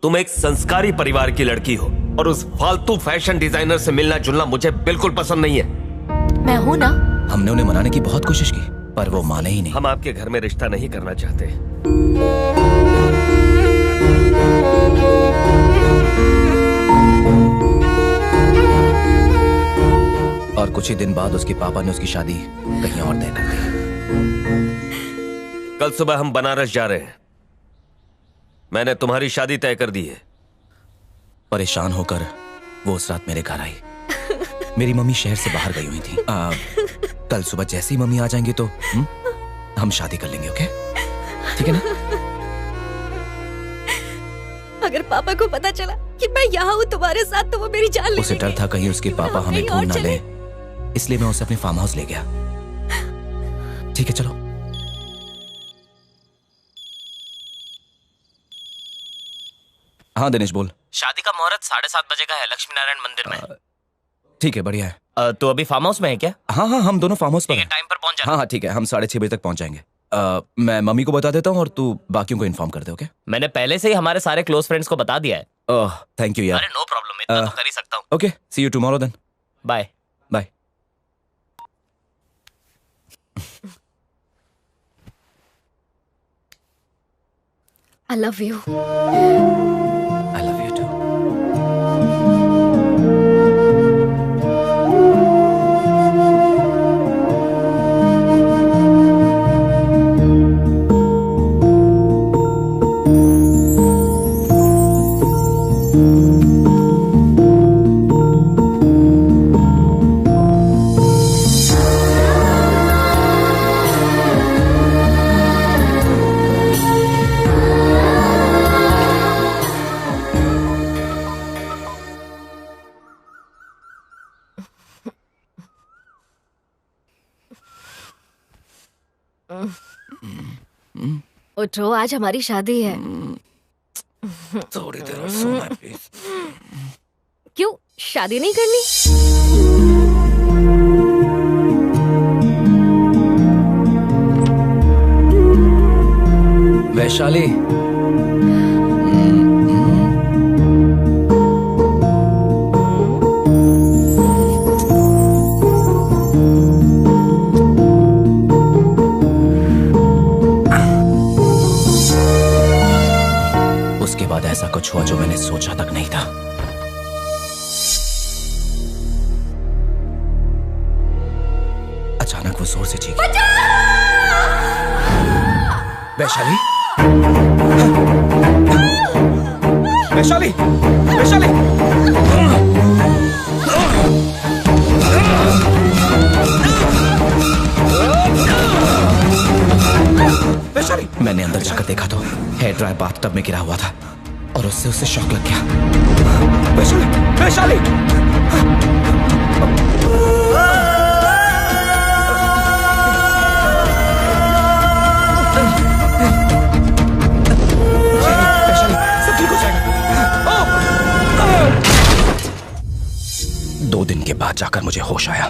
Speaker 8: तुम एक संस्कारी परिवार की लड़की हो और उस फालतू फैशन डिजाइनर से मिलना जुलना मुझे बिल्कुल पसंद नहीं है।
Speaker 15: मैं हूं ना।
Speaker 6: हमने उन्हें मनाने की बहुत कोशिश की पर वो माने ही नहीं।
Speaker 8: हम आपके घर में रिश्ता नहीं करना चाहते।
Speaker 6: और कुछ ही दिन बाद उसके पापा ने उसकी शादी कहीं और तय कर दी।
Speaker 8: कल सुबह हम बनारस जा रहे हैं। मैंने तुम्हारी शादी तय कर दी है।
Speaker 6: परेशान होकर वो उस रात मेरे घर आई। मेरी मम्मी शहर से बाहर गई हुई थी। कल सुबह जैसे ही मम्मी आ जाएंगे तो हम शादी कर लेंगे। ओके, ठीक है ना?
Speaker 15: अगर पापा को पता चला कि मैं यहाँ हूँ तुम्हारे साथ तो वो मेरी जान ले
Speaker 6: उसे डर था कहीं उसके पापा हमें ढूंढ ना ले, इसलिए मैं उसे अपने फार्म हाउस ले गया। ठीक है, चलो। हाँ दिनेश बोल।
Speaker 10: शादी का मुहूर्त 7:30 बजे का है, लक्ष्मी नारायण मंदिर में।
Speaker 6: ठीक है, बढ़िया है।
Speaker 10: तो अभी फार्म हाउस में है क्या?
Speaker 6: हाँ हाँ, हम दोनों फार्म हाउस पर हैं।
Speaker 10: टाइम पर पहुंच जाना।
Speaker 6: हाँ हाँ ठीक है, हम 6:30 बजे तक पहुंच जाएंगे। मैं मम्मी को बता देता हूँ और तू बाकियों को इन्फॉर्म कर दे। ओके?
Speaker 10: मैंने पहले से ही हमारे सारे क्लोज फ्रेंड्स को बता दिया है।
Speaker 6: थैंक यू यार।
Speaker 10: अरे नो प्रॉब्लम, इतना तो कर ही सकता हूँ।
Speaker 6: Okay, see you tomorrow then.
Speaker 10: Bye
Speaker 6: bye.
Speaker 15: I love you.
Speaker 6: I love you too.
Speaker 15: उठो, आज हमारी शादी है।
Speaker 6: थोड़ी देर और सोना है प्लीज।
Speaker 15: क्यों शादी नहीं करनी?
Speaker 6: वैशाली, उसके बाद ऐसा कुछ हुआ जो मैंने सोचा तक नहीं था। अचानक वो जोर से चीखी। वैशाली, वैशाली, वैशाली, वैशाली। मैंने अंदर जाकर देखा तो हेयर ड्राई बाथटब में गिरा हुआ था और उससे उसे शॉक लग गया। वैशाली, वैशाली। सब ठीक हो जाएगा। 2 दिन के बाद जाकर मुझे होश आया।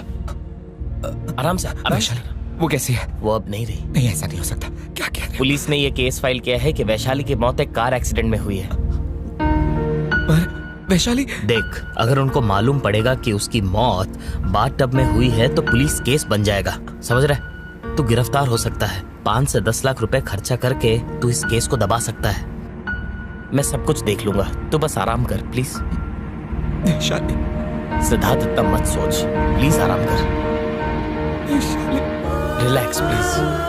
Speaker 10: आराम से, आराम से।
Speaker 6: वो कैसी है?
Speaker 10: वो अब नहीं रही।
Speaker 6: नहीं, ऐसा नहीं हो सकता। क्या कह रहे हो?
Speaker 10: पुलिस ने ये केस फाइल किया है कि वैशाली की मौत एक कार एक्सीडेंट में हुई है।
Speaker 6: पर वैशाली,
Speaker 10: देख, अगर उनको मालूम पड़ेगा कि उसकी मौत बाथटब में हुई है तो पुलिस केस बन जाएगा। समझ रहे? तू गिरफ्तार हो सकता है। 5 से 10 लाख रुपए खर्चा करके तू इस केस को दबा सकता है। मैं सब कुछ देख लूंगा, तू बस आराम कर प्लीज। सिद्धार्थ, इतना मत सोच, प्लीज आराम कर। Relax please.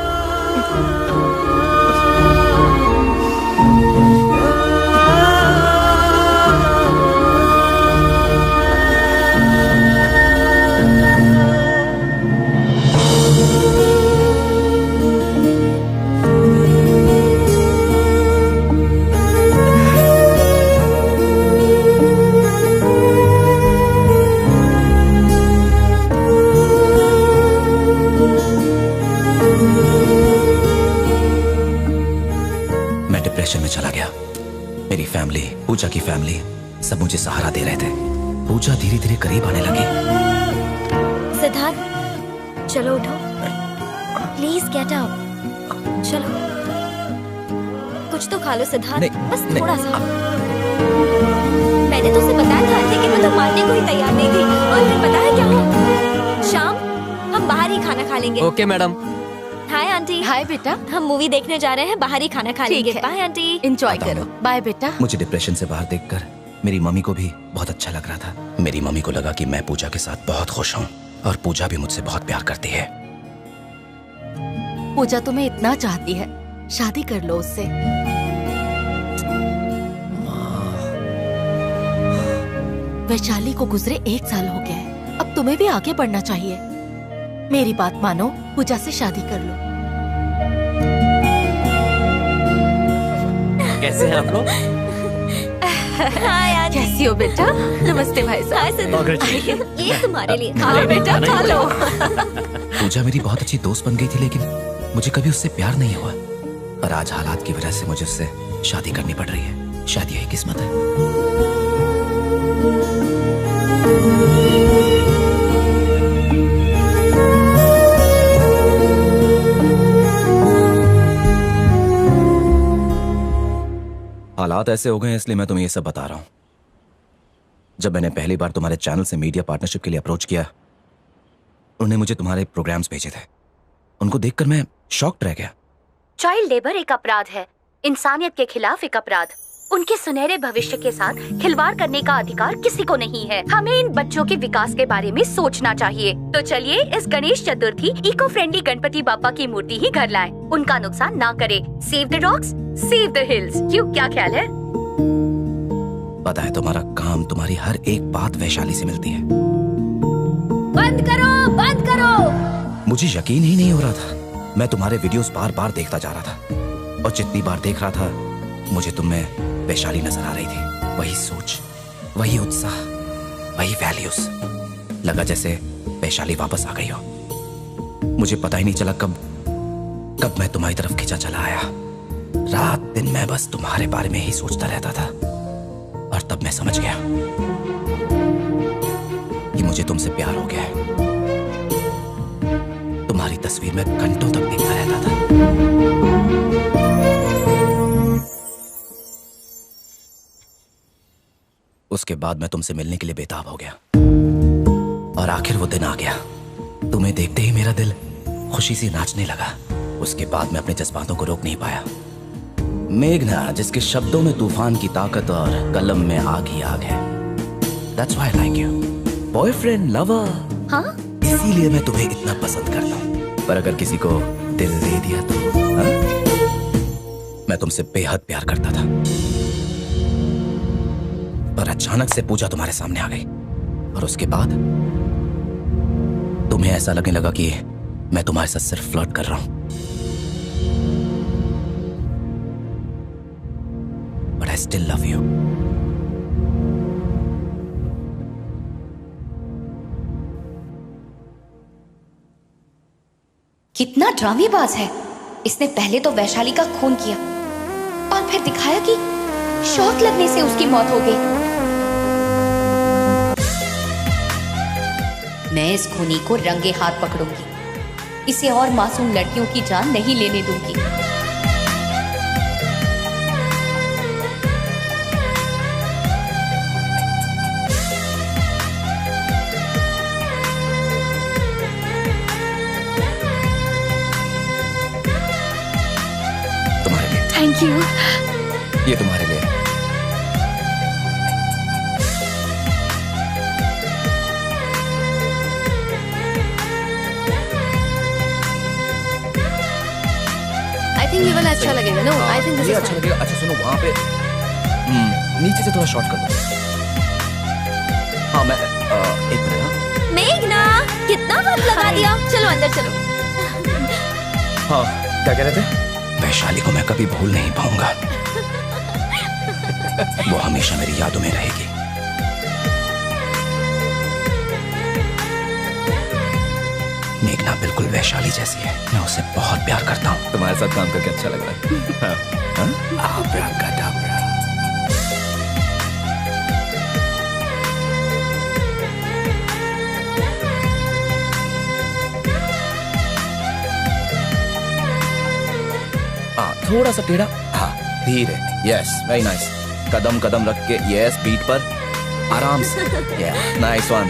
Speaker 6: डिप्रेशन में चला गया। मेरी फैमिली, पूजा की फैमिली सब मुझे सहारा दे रहे थे। पूजा धीरे धीरे करीब आने लगी।
Speaker 1: चलो उठो, प्लीज गेट अप। चलो, कुछ तो खा लो सिद्धार्थ, बस थोड़ा सा। मैंने तो उसे बताया था, लेकिन वो तो मानने को ही तैयार नहीं थी। और फिर पता है क्या हुआ? शाम हम बाहर ही खाना खा लेंगे।
Speaker 3: Okay madam.
Speaker 1: Hi aunty.
Speaker 9: Hi बेटा।
Speaker 1: हम मूवी देखने जा रहे हैं, बाहर ही खाना खा लेंगे। Bye aunty.
Speaker 9: एंजॉय करो। बाय बेटा।
Speaker 6: मुझे डिप्रेशन से बाहर देखकर मेरी मम्मी को भी बहुत अच्छा लग रहा था। मेरी मम्मी को लगा कि मैं पूजा के साथ बहुत खुश हूँ और पूजा भी मुझसे बहुत प्यार करती है।
Speaker 9: पूजा तुम्हें इतना चाहती है, शादी कर लो उससे। वैशाली को गुजरे 1 साल हो गया है, अब तुम्हें भी आगे बढ़ना चाहिए। मेरी बात मानो, पूजा से शादी कर लो।
Speaker 3: कैसे हैं आप लोग?
Speaker 1: Hi aunty.
Speaker 9: कैसी हो बेटा? नमस्ते भाई साहब।
Speaker 1: ये तुम्हारे लिए।
Speaker 9: हाँ बेटा, खा लो।
Speaker 6: पूजा मेरी बहुत अच्छी दोस्त बन गई थी, लेकिन मुझे कभी उससे प्यार नहीं हुआ। पर आज हालात की वजह से मुझे उससे शादी करनी पड़ रही है। शादी यही किस्मत है। हालात ऐसे हो गए हैं, इसलिए मैं तुम्हें ये सब बता रहा हूं। जब मैंने पहली बार तुम्हारे चैनल से मीडिया पार्टनरशिप के लिए अप्रोच किया, उन्होंने मुझे तुम्हारे प्रोग्राम्स भेजे थे। उनको देखकर मैं शॉक्ड रह गया।
Speaker 4: चाइल्ड लेबर एक अपराध है, इंसानियत के खिलाफ एक अपराध। उनके सुनहरे भविष्य के साथ खिलवाड़ करने का अधिकार किसी को नहीं है। हमें इन बच्चों के विकास के बारे में सोचना चाहिए। तो चलिए इस गणेश चतुर्थी इको फ्रेंडली गणपति बापा की मूर्ति ही घर लाएं। उनका नुकसान ना करे। Save the dogs, save the hills. क्यों, क्या ख्याल है?
Speaker 6: पता है, तुम्हारा काम, तुम्हारी हर एक बात वैशाली से मिलती है।
Speaker 1: बंद करो, बंद करो।
Speaker 6: मुझे यकीन ही नहीं हो रहा था। मैं तुम्हारे वीडियोस बार बार देखता जा रहा था, और जितनी बार देख रहा था मुझे तुम में वैशाली नजर आ रही थी। वही सोच, वही उत्साह, वही वैल्यूज। लगा जैसे वैशाली वापस आ गई हो। मुझे पता ही नहीं चला कब मैं तुम्हारी तरफ खिंचा चला आया। रात दिन मैं बस तुम्हारे बारे में ही सोचता रहता था, और तब मैं समझ गया कि मुझे तुमसे प्यार हो गया है। तुम्हारी तस्वीर में घंटों तक देखता रहता था। उसके बाद मैं तुमसे मिलने के लिए बेताब हो गया, और आखिर वो दिन आ गया। तुम्हें देखते ही मेरा दिल खुशी से नाचने लगा। उसके बाद मैं अपने जज्बातों को रोक नहीं पाया। मेघना, जिसके शब्दों में तूफान की ताकत और कलम में आग ही आग है। That's why I like you. Boyfriend, lover.
Speaker 4: हाँ?
Speaker 6: इसीलिए मैं तुम्हें इतना पसंद करता हूँ। पर अगर किसी को दिल दे दिया तो हाँ? मैं तुमसे बेहद प्यार करता था, पर अचानक से पूजा तुम्हारे सामने आ गई, और उसके बाद तुम्हें ऐसा लगने लगा कि मैं तुम्हारे साथ सिर्फ फ्लर्ट कर रहा हूं। But I still love you.
Speaker 4: कितना ड्रामेबाज है। इसने पहले तो वैशाली का खून किया, और फिर दिखाया कि शॉक लगने से उसकी मौत हो गई। मैं इस खूनी को रंगे हाथ पकड़ूंगी। इसे और मासूम लड़कियों की जान नहीं लेने दूंगी।
Speaker 6: तुम्हारे लिए।
Speaker 4: Thank you.
Speaker 6: ये तुम्हारे लिए।
Speaker 15: आई थिंक ये वाला अच्छा लगेगा। नो, आई थिंक
Speaker 6: ये अच्छा लगेगा। अच्छा सुनो, वहाँ पे नीचे से थोड़ा शॉर्ट कर दो। हाँ, मैं एक मिनट। हाँ
Speaker 1: मेघना, कितना वक्त लगा दिया। चलो अंदर चलो।
Speaker 6: हाँ, क्या कह रहे थे? वैशाली को मैं कभी भूल नहीं पाऊंगा। वो हमेशा मेरी यादों में रहेगी। मेघना बिल्कुल वैशाली जैसी है। मैं उसे बहुत प्यार करता हूँ। तुम्हारे साथ काम करके अच्छा लग रहा है। आब्राकाडाब्रा। थोड़ा सा टेढ़ा, हाँ धीरे, यस वेरी नाइस, कदम कदम रख के, यस बीट पर आराम से, नाइस वन।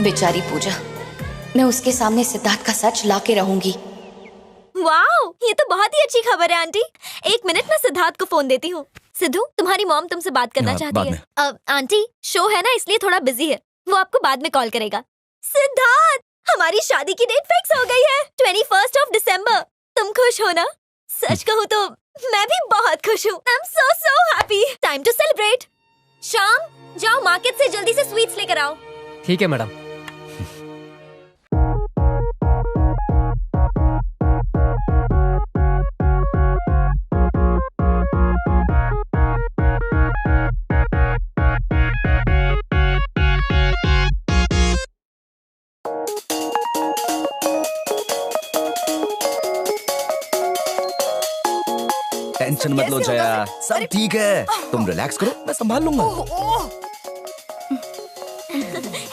Speaker 4: बेचारी पूजा, मैं उसके सामने सिद्धार्थ का सच ला के रहूंगी।
Speaker 1: वाओ, ये तो बहुत ही अच्छी खबर है आंटी। एक मिनट में सिद्धार्थ को फोन देती हूँ। सिद्धू, तुम्हारी मॉम तुमसे बात करना चाहती है। आंटी, शो है ना इसलिए थोड़ा बिजी है, वो आपको बाद में कॉल करेगा। सिद्धार्थ, हमारी शादी की डेट फिक्स हो गई है, 21 दिसंबर। तुम खुश हो ना? सच कहूँ तो मैं भी बहुत खुश हूँ। I am so happy. Time to celebrate. शाम, जाओ मार्केट से जल्दी से स्वीट्स लेकर आओ।
Speaker 3: ठीक है मैडम।
Speaker 6: टेंशन मत लो जया, सब ठीक है, तुम रिलैक्स करो, मैं संभाल लूंगा।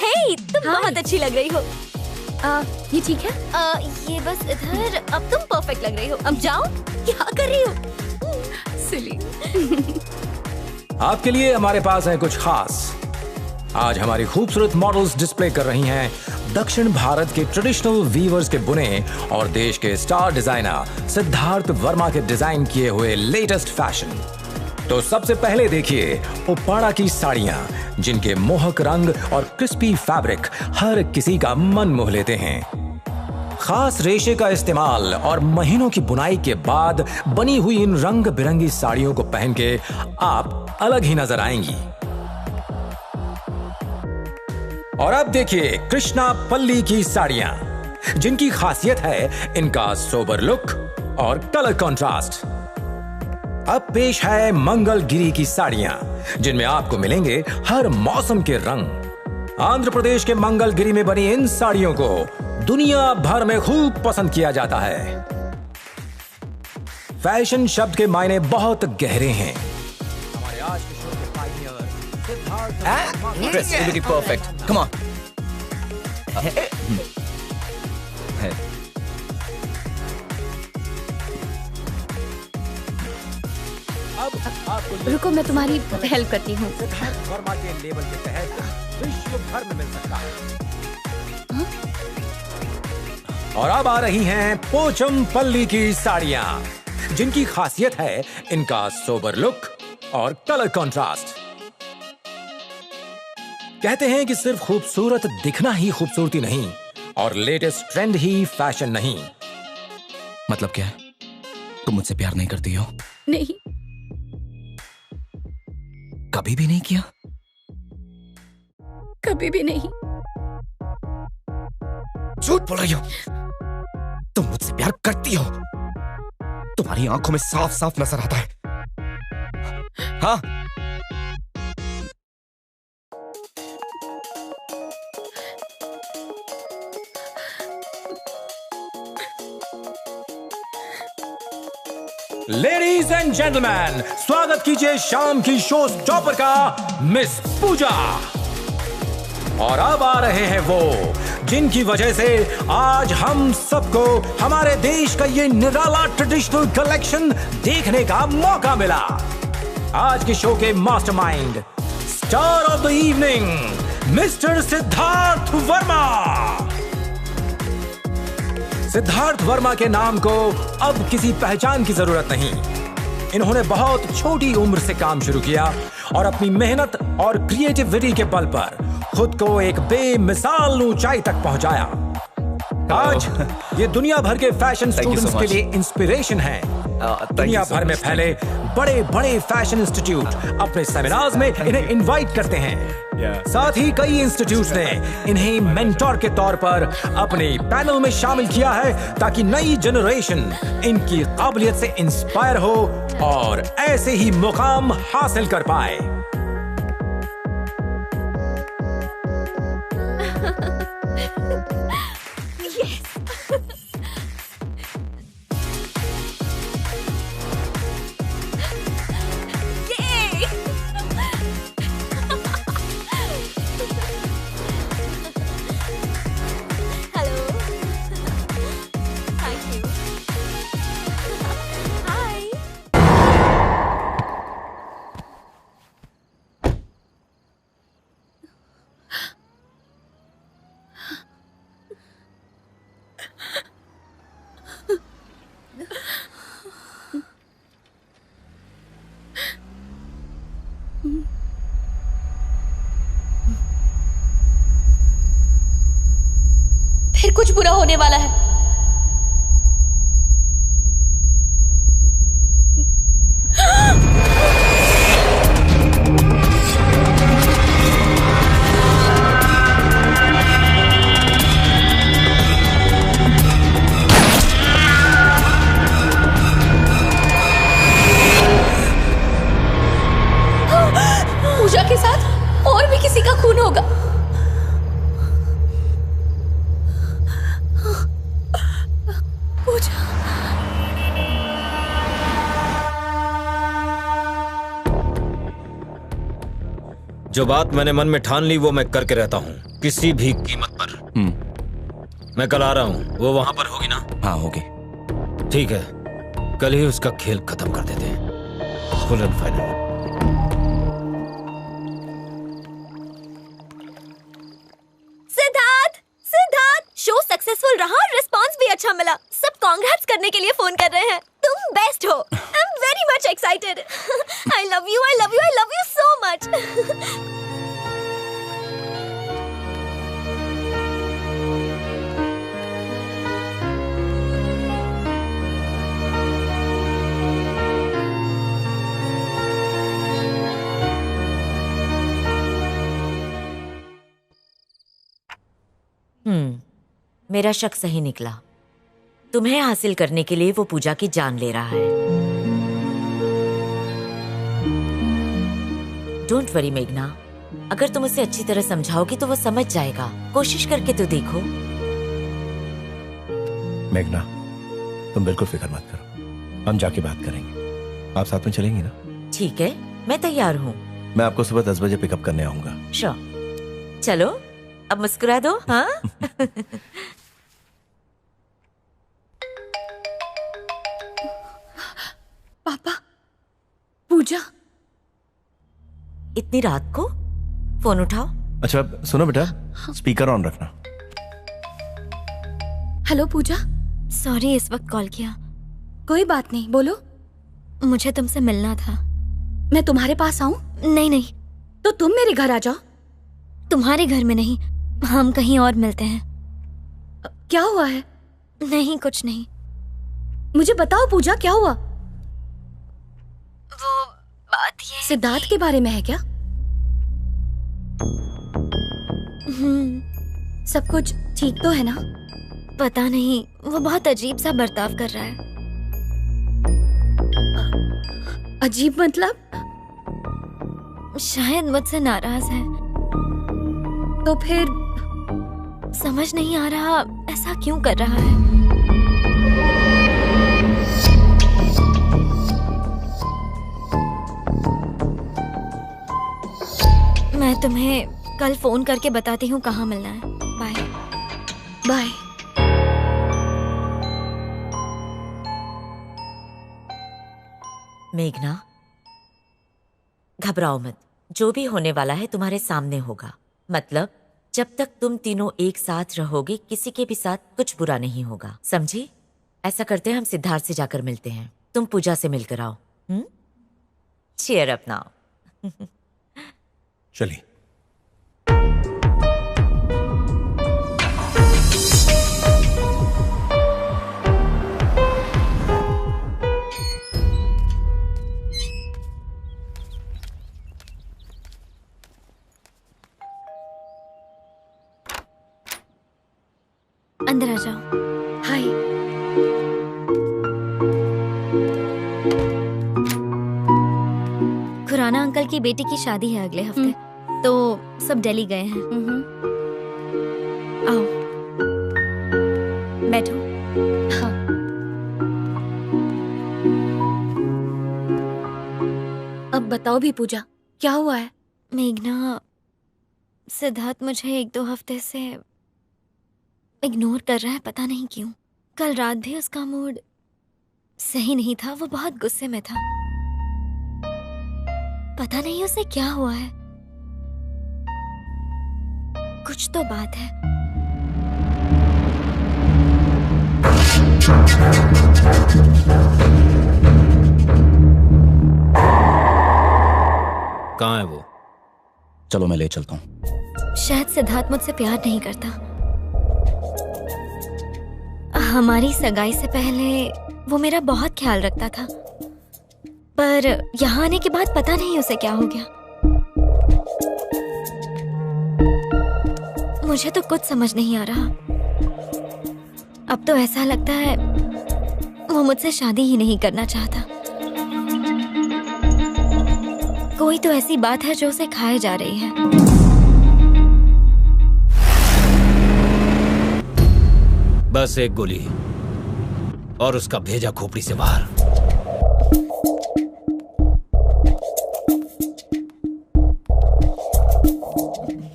Speaker 1: हे, तुम बहुत अच्छी लग रही हो।
Speaker 4: ये ठीक है?
Speaker 1: ये बस इधर। अब तुम परफेक्ट लग रही हो। अब जाओ। क्या कर रही हो?
Speaker 4: सिली।
Speaker 5: आपके लिए हमारे पास है कुछ खास। आज हमारी खूबसूरत मॉडल्स डिस्प्ले कर रही हैं दक्षिण भारत के ट्रेडिशनल वीवर्स के बुने और देश के स्टार डिजाइनर सिद्धार्थ वर्मा के डिजाइन किए हुए लेटेस्ट फैशन। तो सबसे पहले देखिए उप्पाड़ा की साड़ियां, जिनके मोहक रंग और क्रिस्पी फैब्रिक हर किसी का मन मोह लेते हैं। खास रेशे का इस्तेमाल और महीनों की बुनाई के बाद बनी हुई इन रंग बिरंगी साड़ियों को पहन के आप अलग ही नजर आएंगी। और अब देखिए कृष्णा पल्ली की साड़ियां, जिनकी खासियत है इनका सोबर लुक और कलर कंट्रास्ट। अब पेश है मंगलगिरी की साड़ियां, जिनमें आपको मिलेंगे हर मौसम के रंग। आंध्र प्रदेश के मंगलगिरी में बनी इन साड़ियों को दुनिया भर में खूब पसंद किया जाता है। फैशन शब्द के मायने बहुत गहरे हैं। हमारे आज के शो के Pioneer Siddharth
Speaker 6: dress looking perfect, come on.
Speaker 4: रुको, मैं तुम्हारी हेल्प करती हूँ।
Speaker 5: सिद्धार्थ वर्मा के लेबल के तहत विश्व भर में मिल सकता है। और अब आ रही हैं पोचमपल्ली की साड़ियां, जिनकी खासियत है इनका सोबर लुक और कलर कंट्रास्ट। कहते हैं कि सिर्फ खूबसूरत दिखना ही खूबसूरती नहीं और लेटेस्ट ट्रेंड ही फैशन नहीं।
Speaker 6: मतलब क्या है? तुम मुझसे प्यार नहीं करती हो?
Speaker 4: नहीं,
Speaker 6: कभी भी नहीं किया?
Speaker 4: कभी भी नहीं।
Speaker 6: झूठ बोल रही हो। तुम मुझसे प्यार करती हो, तुम्हारी आंखों में साफ साफ नजर आता है। हाँ,
Speaker 5: लेडीज एंड जेंटलमैन, स्वागत कीजिए शाम की शो स्टॉपर का मिस पूजा। और अब आ रहे हैं वो जिनकी वजह से आज हम सबको हमारे देश का ये निराला ट्रेडिशनल कलेक्शन देखने का मौका मिला। आज के शो के mastermind, star of the evening, mister Siddharth Verma. Siddharth Verma के नाम को अब किसी पहचान की जरूरत नहीं। इन्होंने बहुत छोटी उम्र से काम शुरू किया और अपनी मेहनत और क्रिएटिविटी के बल पर खुद को एक बेमिसाल ऊंचाई तक पहुंचाया। आज ये दुनिया भर के फैशन स्टूडेंट्स के लिए इंस्पिरेशन है। दुनिया भर में फैले बड़े बड़े फैशन इंस्टीट्यूट अपने सेमिनार्स में इन्हें इनवाइट करते हैं। साथ ही कई इंस्टीट्यूट्स ने इन्हें मेंटोर के तौर पर अपने पैनल में शामिल किया है, ताकि नई जनरेशन इनकी काबिलियत से इंस्पायर हो और ऐसे ही मुकाम हासिल कर पाए।
Speaker 15: कुछ बुरा होने वाला है। पूजा के साथ और भी किसी का खून होगा। पूजा।
Speaker 7: जो बात मैंने मन में ठान ली वो मैं करके रहता हूँ, किसी भी कीमत पर। मैं कल आ रहा हूँ, वो वहां पर होगी ना?
Speaker 6: हाँ होगी।
Speaker 7: ठीक है, कल ही उसका खेल खत्म कर देते हैं, full and final.
Speaker 1: Show successful रहा और रिस्पांस भी अच्छा मिला। सब कांग्रेट्स करने के लिए फोन कर रहे हैं। तुम बेस्ट हो। I am very much excited. I love you, I love you, I love you so much.
Speaker 13: मेरा शक सही निकला। तुम्हें हासिल करने के लिए वो पूजा की जान ले रहा है। डोंट वरी मेघना, अगर तुम उसे अच्छी तरह समझाओगी तो वो समझ जाएगा। कोशिश करके तो देखो।
Speaker 12: मेघना, तुम बिल्कुल फिक्र मत करो, हम जाके बात करेंगे। आप साथ में चलेंगी ना?
Speaker 13: ठीक है, मैं तैयार हूँ।
Speaker 12: मैं आपको सुबह 10 बजे पिकअप करने आऊंगा।
Speaker 13: श्योर। चलो अब मुस्कुरा दो। हाँ।
Speaker 4: पापा, पूजा।
Speaker 13: इतनी रात को फोन उठाओ।
Speaker 12: अच्छा सुनो बेटा, स्पीकर ऑन रखना।
Speaker 4: हेलो पूजा।
Speaker 1: सॉरी इस वक्त कॉल किया।
Speaker 4: कोई बात नहीं, बोलो।
Speaker 1: मुझे तुमसे मिलना था।
Speaker 4: मैं तुम्हारे पास आऊं?
Speaker 1: नहीं नहीं,
Speaker 4: तो तुम मेरे घर आ जाओ।
Speaker 1: तुम्हारे घर में नहीं, हम कहीं और मिलते हैं।
Speaker 4: क्या हुआ है?
Speaker 1: नहीं कुछ नहीं।
Speaker 4: मुझे बताओ पूजा, क्या हुआ?
Speaker 1: वो बात ये
Speaker 4: सिद्धार्थ के बारे में है क्या? सब कुछ ठीक तो है ना?
Speaker 1: पता नहीं, वो बहुत अजीब सा बर्ताव कर रहा है।
Speaker 4: अजीब मतलब?
Speaker 1: शायद मुझसे नाराज है।
Speaker 4: तो फिर
Speaker 1: समझ नहीं आ रहा ऐसा क्यों कर रहा है। मैं तुम्हें कल फोन करके बताती हूँ कहाँ मिलना है। Bye
Speaker 4: bye.
Speaker 13: मेघना, घबराओ मत। जो भी होने वाला है तुम्हारे सामने होगा। मतलब जब तक तुम तीनों एक साथ रहोगे, किसी के भी साथ कुछ बुरा नहीं होगा, समझी? ऐसा करते हैं, हम सिद्धार्थ से जाकर मिलते हैं। तुम पूजा से मिलकर आओ। Cheer up now.
Speaker 12: चलिए।
Speaker 1: अंदर आ जाओ।
Speaker 4: हाय।
Speaker 1: खुराना अंकल की बेटी की शादी है अगले हफ्ते, तो सब दिल्ली गए हैं। आओ बैठो।
Speaker 4: हाँ। अब बताओ भी पूजा, क्या हुआ है?
Speaker 1: मेघना, सिद्धार्थ मुझे 1-2 हफ्ते से इग्नोर कर रहा है, पता नहीं क्यों। कल रात भी उसका मूड सही नहीं था, वो बहुत गुस्से में था। पता नहीं उसे क्या हुआ है। कुछ तो बात है।
Speaker 7: कहाँ है वो?
Speaker 6: चलो मैं ले चलता हूँ।
Speaker 1: शायद सिद्धार्थ मुझसे प्यार नहीं करता। हमारी सगाई से पहले वो मेरा बहुत ख्याल रखता था, पर यहाँ आने के बाद पता नहीं उसे क्या हो गया। मुझे तो कुछ समझ नहीं आ रहा। अब तो ऐसा लगता है वो मुझसे शादी ही नहीं करना चाहता। कोई तो ऐसी बात है जो उसे खाए जा रही है।
Speaker 10: बस एक गोली और उसका भेजा खोपड़ी से बाहर।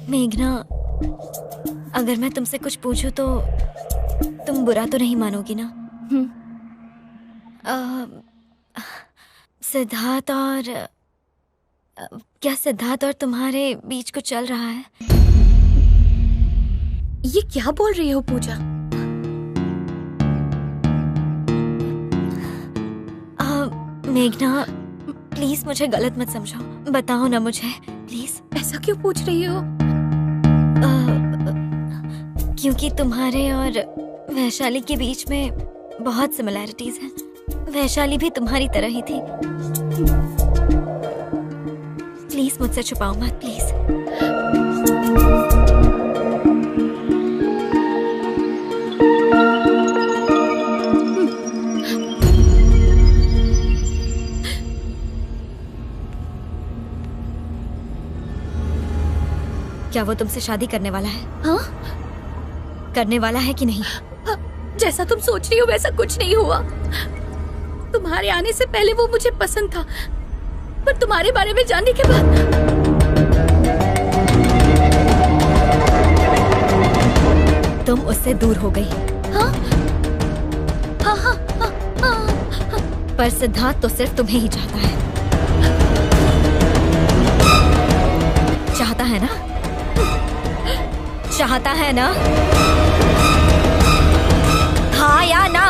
Speaker 1: मेघना, अगर मैं तुमसे कुछ पूछूं तो तुम बुरा तो नहीं मानोगी ना? सिद्धार्थ और क्या सिद्धार्थ और तुम्हारे बीच कुछ चल रहा है?
Speaker 4: ये क्या बोल रही हो पूजा?
Speaker 1: मेघना, प्लीज मुझे गलत मत समझो, बताओ ना मुझे प्लीज।
Speaker 4: ऐसा क्यों पूछ रही हो?
Speaker 1: क्योंकि तुम्हारे और वैशाली के बीच में बहुत सिमिलैरिटीज हैं। वैशाली भी तुम्हारी तरह ही थी। प्लीज मुझसे छुपाओ मत, प्लीज। क्या वो तुमसे शादी करने वाला है?
Speaker 4: हाँ?
Speaker 1: करने वाला है कि नहीं?
Speaker 4: जैसा तुम सोच रही हो वैसा कुछ नहीं हुआ। तुम्हारे आने से पहले वो मुझे पसंद था, पर तुम्हारे बारे में जानने के बाद
Speaker 1: तुम उससे दूर हो गई।
Speaker 4: हाँ? हाँ, हाँ, हाँ, हाँ, हाँ।
Speaker 1: पर सिद्धार्थ तो सिर्फ तुम्हें ही चाहता है। चाहता है ना? चाहता है ना? हाँ या ना?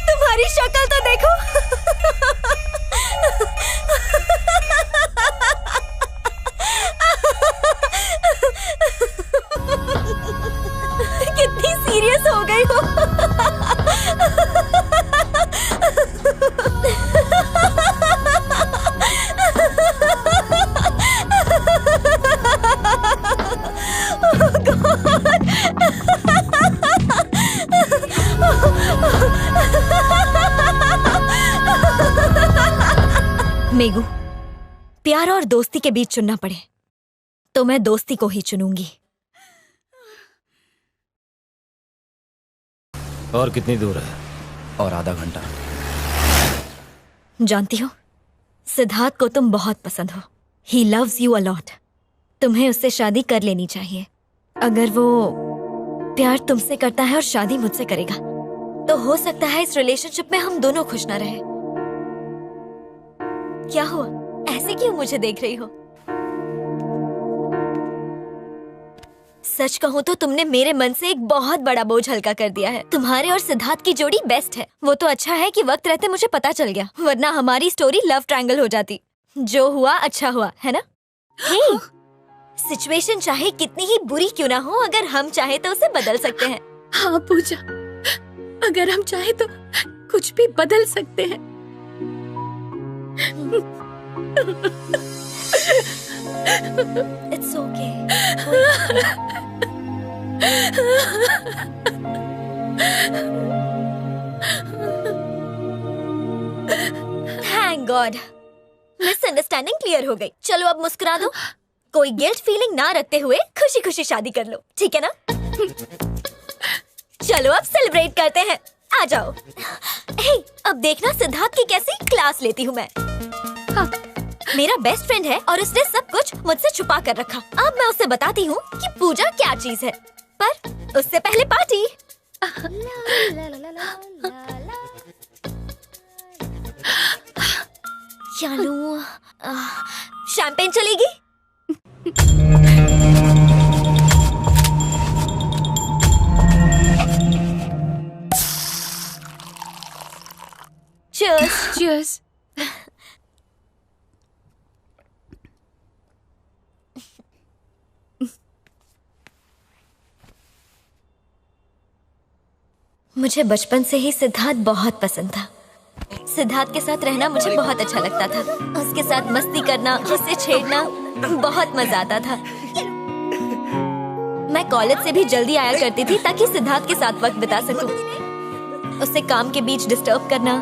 Speaker 1: तुम्हारी शक्ल तो देखो। कितनी सीरियस हो गई हो। मेगू, प्यार और दोस्ती के बीच चुनना पड़े तो मैं दोस्ती को ही चुनूंगी।
Speaker 10: और कितनी दूर है?
Speaker 6: और आधा घंटा।
Speaker 1: जानती हो, सिद्धार्थ को तुम बहुत पसंद हो। He loves you a lot. तुम्हें उससे शादी कर लेनी चाहिए। अगर वो प्यार तुमसे करता है और शादी मुझसे करेगा तो हो सकता है इस रिलेशनशिप में हम दोनों खुश ना रहे। क्या हुआ? ऐसे क्यों मुझे देख रही हो? सच कहूँ तो तुमने मेरे मन से एक बहुत बड़ा बोझ हल्का कर दिया है। तुम्हारे और सिद्धार्थ की जोड़ी बेस्ट है। वो तो अच्छा है कि वक्त रहते मुझे पता चल गया, वरना हमारी स्टोरी लव ट्रायंगल हो जाती। जो हुआ अच्छा हुआ, है ना? हे, सिचुएशन चाहे कितनी ही बुरी क्यों ना हो, अगर हम चाहे तो उसे बदल सकते हैं।
Speaker 4: हाँ पूजा, अगर हम चाहे तो कुछ भी बदल सकते हैं।
Speaker 1: It's okay. Thank God. Misunderstanding clear हो गई। चलो अब मुस्कुरा दो। कोई गिल्ट फीलिंग ना रखते हुए खुशी खुशी शादी कर लो, ठीक है ना? चलो अब सेलिब्रेट करते हैं। आ जाओ। हे, अब देखना सिद्धार्थ की कैसी क्लास लेती हूँ मैं। हाँ, मेरा बेस्ट फ्रेंड है और उसने सब कुछ मुझसे छुपा कर रखा। अब मैं उसे बताती हूँ कि पूजा क्या चीज है, पर उससे पहले पार्टी। क्या लूं? शैंपेन चलेगी? Cheers.
Speaker 4: Cheers.
Speaker 1: मुझे बचपन से ही सिद्धार्थ बहुत पसंद था। सिद्धार्थ के साथ रहना मुझे बहुत अच्छा लगता था। उसके साथ मस्ती करना, उससे छेड़ना बहुत मजा आता था। मैं कॉलेज से भी जल्दी आया करती थी ताकि सिद्धार्थ के साथ वक्त बिता सकूं। उसे काम के बीच डिस्टर्ब करना,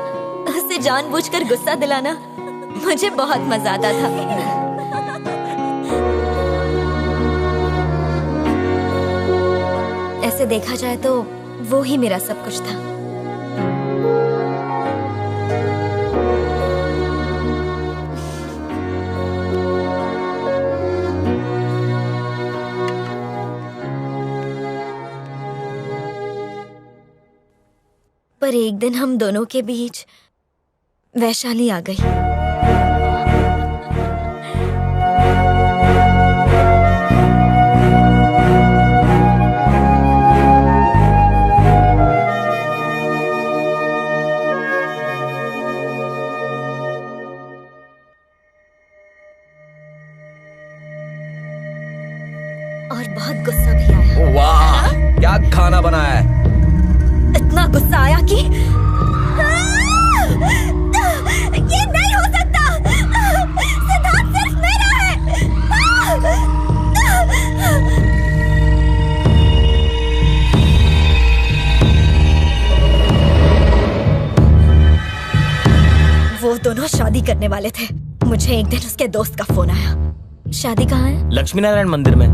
Speaker 1: उसे जानबूझकर गुस्सा दिलाना मुझे बहुत मजा आता था। ऐसे देखा जाए तो वो ही मेरा सब कुछ था। पर एक दिन हम दोनों के बीच वैशाली आ गई। और बहुत गुस्सा भी आया।
Speaker 6: वाह, क्या खाना बनाया है?
Speaker 1: इतना गुस्सा आया कि ये नहीं हो सकता। सिद्धार्थ सिर्फ मेरा है। वो दोनों शादी करने वाले थे। मुझे एक दिन उसके दोस्त का फोन आया। शादी कहाँ है?
Speaker 10: लक्ष्मी नारायण मंदिर में।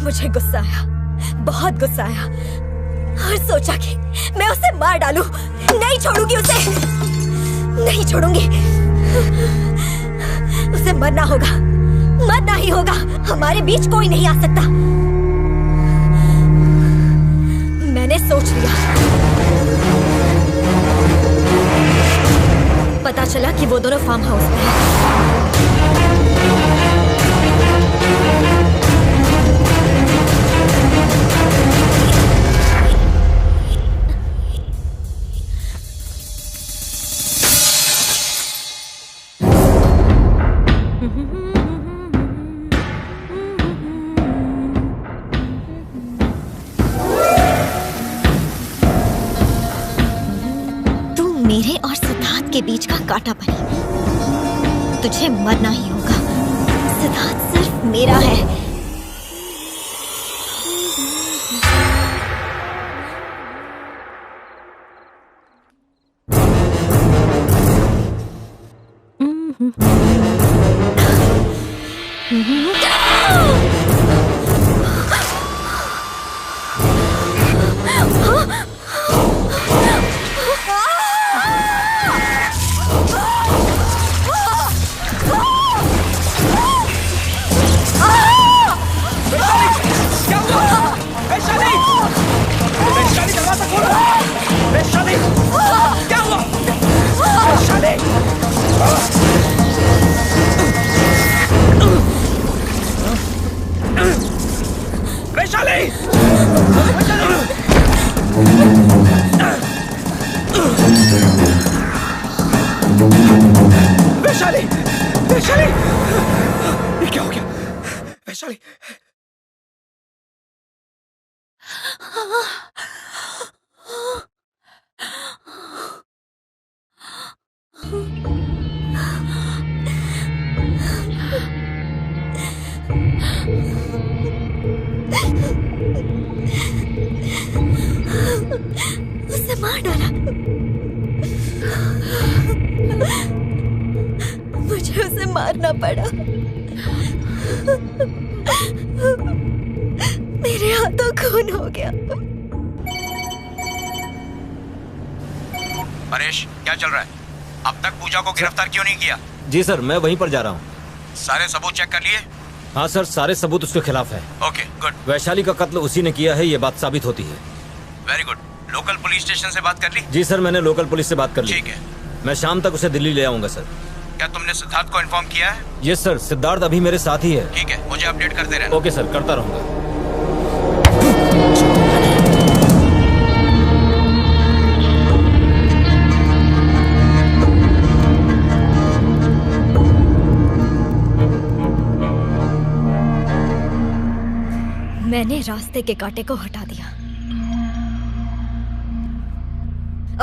Speaker 1: मुझे गुस्सा आया, बहुत गुस्सा आया और सोचा कि मैं उसे मार डालूं। नहीं छोड़ूंगी उसे, नहीं छोड़ूंगी। उसे मरना होगा, मरना ही होगा। हमारे बीच कोई नहीं आ सकता। मैंने सोच लिया। पता चला कि वो दोनों फार्म हाउस में हैं। मेरे और सिद्धार्थ के बीच का कांटा बनी। तुझे मरना ही होगा। सिद्धार्थ सिर्फ मेरा है।
Speaker 3: वैशाली, वैशाली, ये क्या हो गया? वैशाली,
Speaker 1: उसे मार डाला। मुझे उसे मारना पड़ा। मेरे हाथों खून हो गया।
Speaker 14: परेश, क्या चल रहा है? अब तक पूजा को गिरफ्तार क्यों नहीं किया?
Speaker 7: जी सर, मैं वहीं पर जा रहा हूँ।
Speaker 14: सारे सबूत चेक कर लिए?
Speaker 7: हाँ सर, सारे सबूत उसके खिलाफ है।
Speaker 14: Okay, good.
Speaker 7: वैशाली का कत्ल उसी ने किया है, ये बात साबित होती है।
Speaker 14: Very good. Local police station से बात कर ली?
Speaker 7: जी सर, मैंने लोकल पुलिस से बात कर ली।
Speaker 14: ठीक है।
Speaker 7: मैं शाम तक उसे दिल्ली ले आऊंगा सर।
Speaker 14: क्या तुमने सिद्धार्थ को इन्फॉर्म किया है?
Speaker 7: यस सर, सिद्धार्थ अभी मेरे साथ ही है।
Speaker 14: ठीक है, मुझे अपडेट करते रहना।
Speaker 7: ओके सर, करता रहूंगा।
Speaker 1: मैंने रास्ते के कांटे को हटा दिया।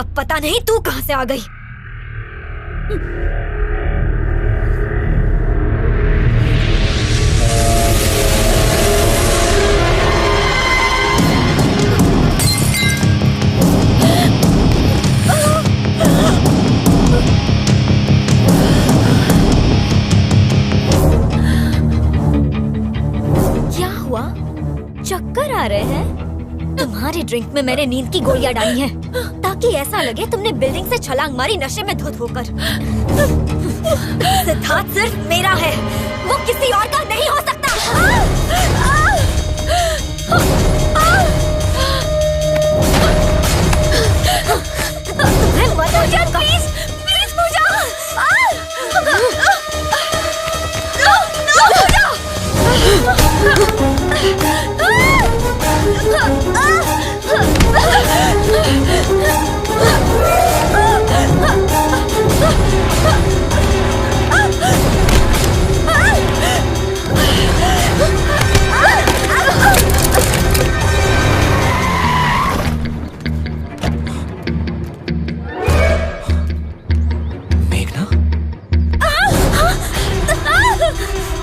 Speaker 1: अब पता नहीं तू कहां से आ गई। चक्कर आ रहे हैं? तुम्हारे ड्रिंक में मैंने नींद की गोलियां डाली हैं, ताकि ऐसा लगे तुमने बिल्डिंग से छलांग मारी नशे में धुत होकर। सिद्धार्थ सिर्फ मेरा है, वो किसी और का नहीं हो सकता। तुम्हें मत पूजा, प्लीज प्लीज पूजा।
Speaker 6: मेघना,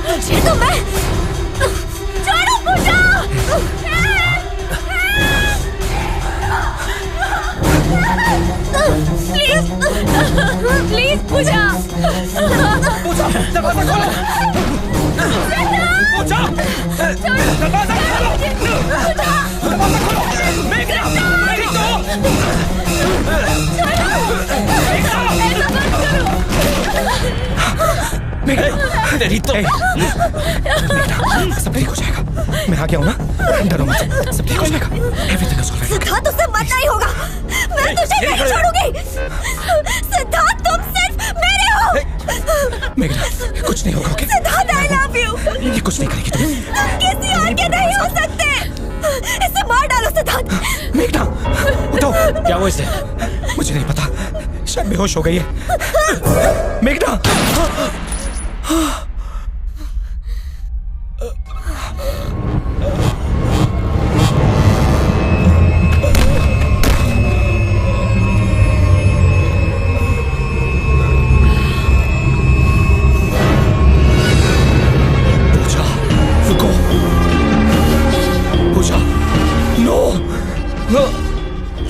Speaker 1: तुझे तो मैं छोड़ो पूजा। प्लीज प्लीज पूजा।
Speaker 3: पूजा, दरवाजा खोलो। पूजा, दरवाजा खोलो। दरवाजा खोलो। मेघना, मेघना, मेघना, तेरी तो
Speaker 16: सब ठीक हो जाएगा। मैं आ गया हूँ ना, डरो मत, सब ठीक हो जाएगा। Everything is alright.
Speaker 1: सिद्धार्थ, उससे मरना ही होगा। मैं तुझे नहीं छोड़ूंगी। सिद्धार्थ, तुम सिर्फ मेरे हो।
Speaker 16: मेघना, कुछ नहीं होगा, okay?
Speaker 1: Siddharth, I love you.
Speaker 16: ये कुछ नहीं करेगी तुम्हें।
Speaker 1: तुम किसी और के नहीं हो सकते। इसे मार डालो सिद्धार्थ।
Speaker 16: मेघना, उठो। क्या हुआ इसे? मुझे नहीं पता, शायद बेहोश हो गई है। मेघना,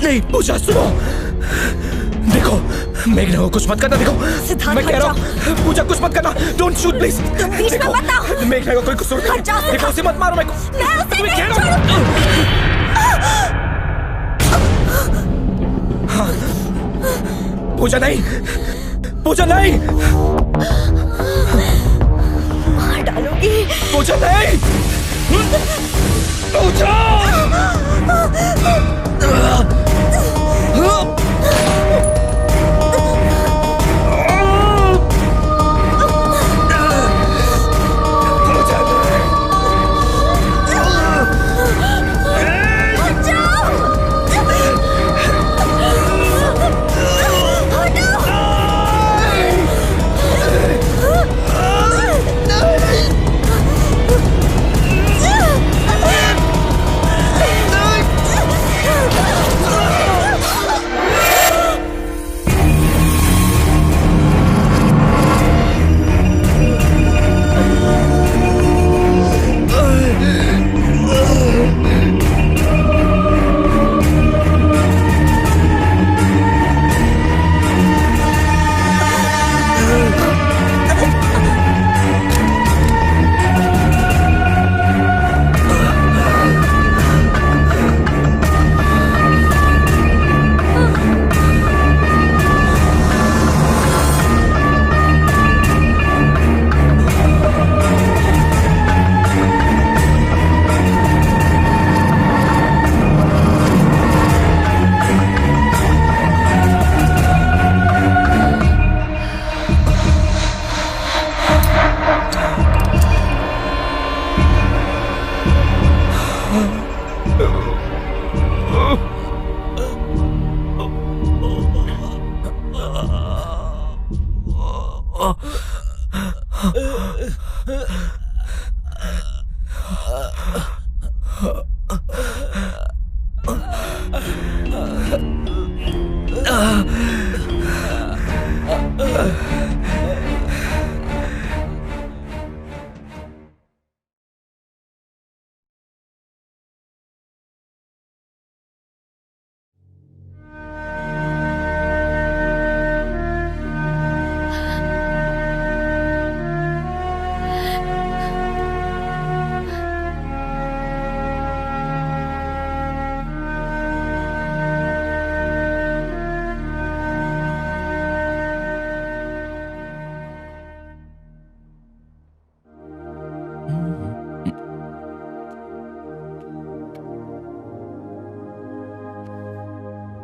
Speaker 16: नहीं पूजा, सुनो। देखो मेघना को कुछ मत करना। देखो मैं कह रहा हूँ, पूजा कुछ मत करना। Don't shoot please. देखो मेघना को कोई कसूर नहीं। देखो उसे मत मारो। मैं उसे कह रहा हूँ। पूजा नहीं, पूजा नहीं,
Speaker 1: मार डालूंगी।
Speaker 16: पूजा नहीं, पूजा।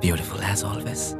Speaker 6: Beautiful as always.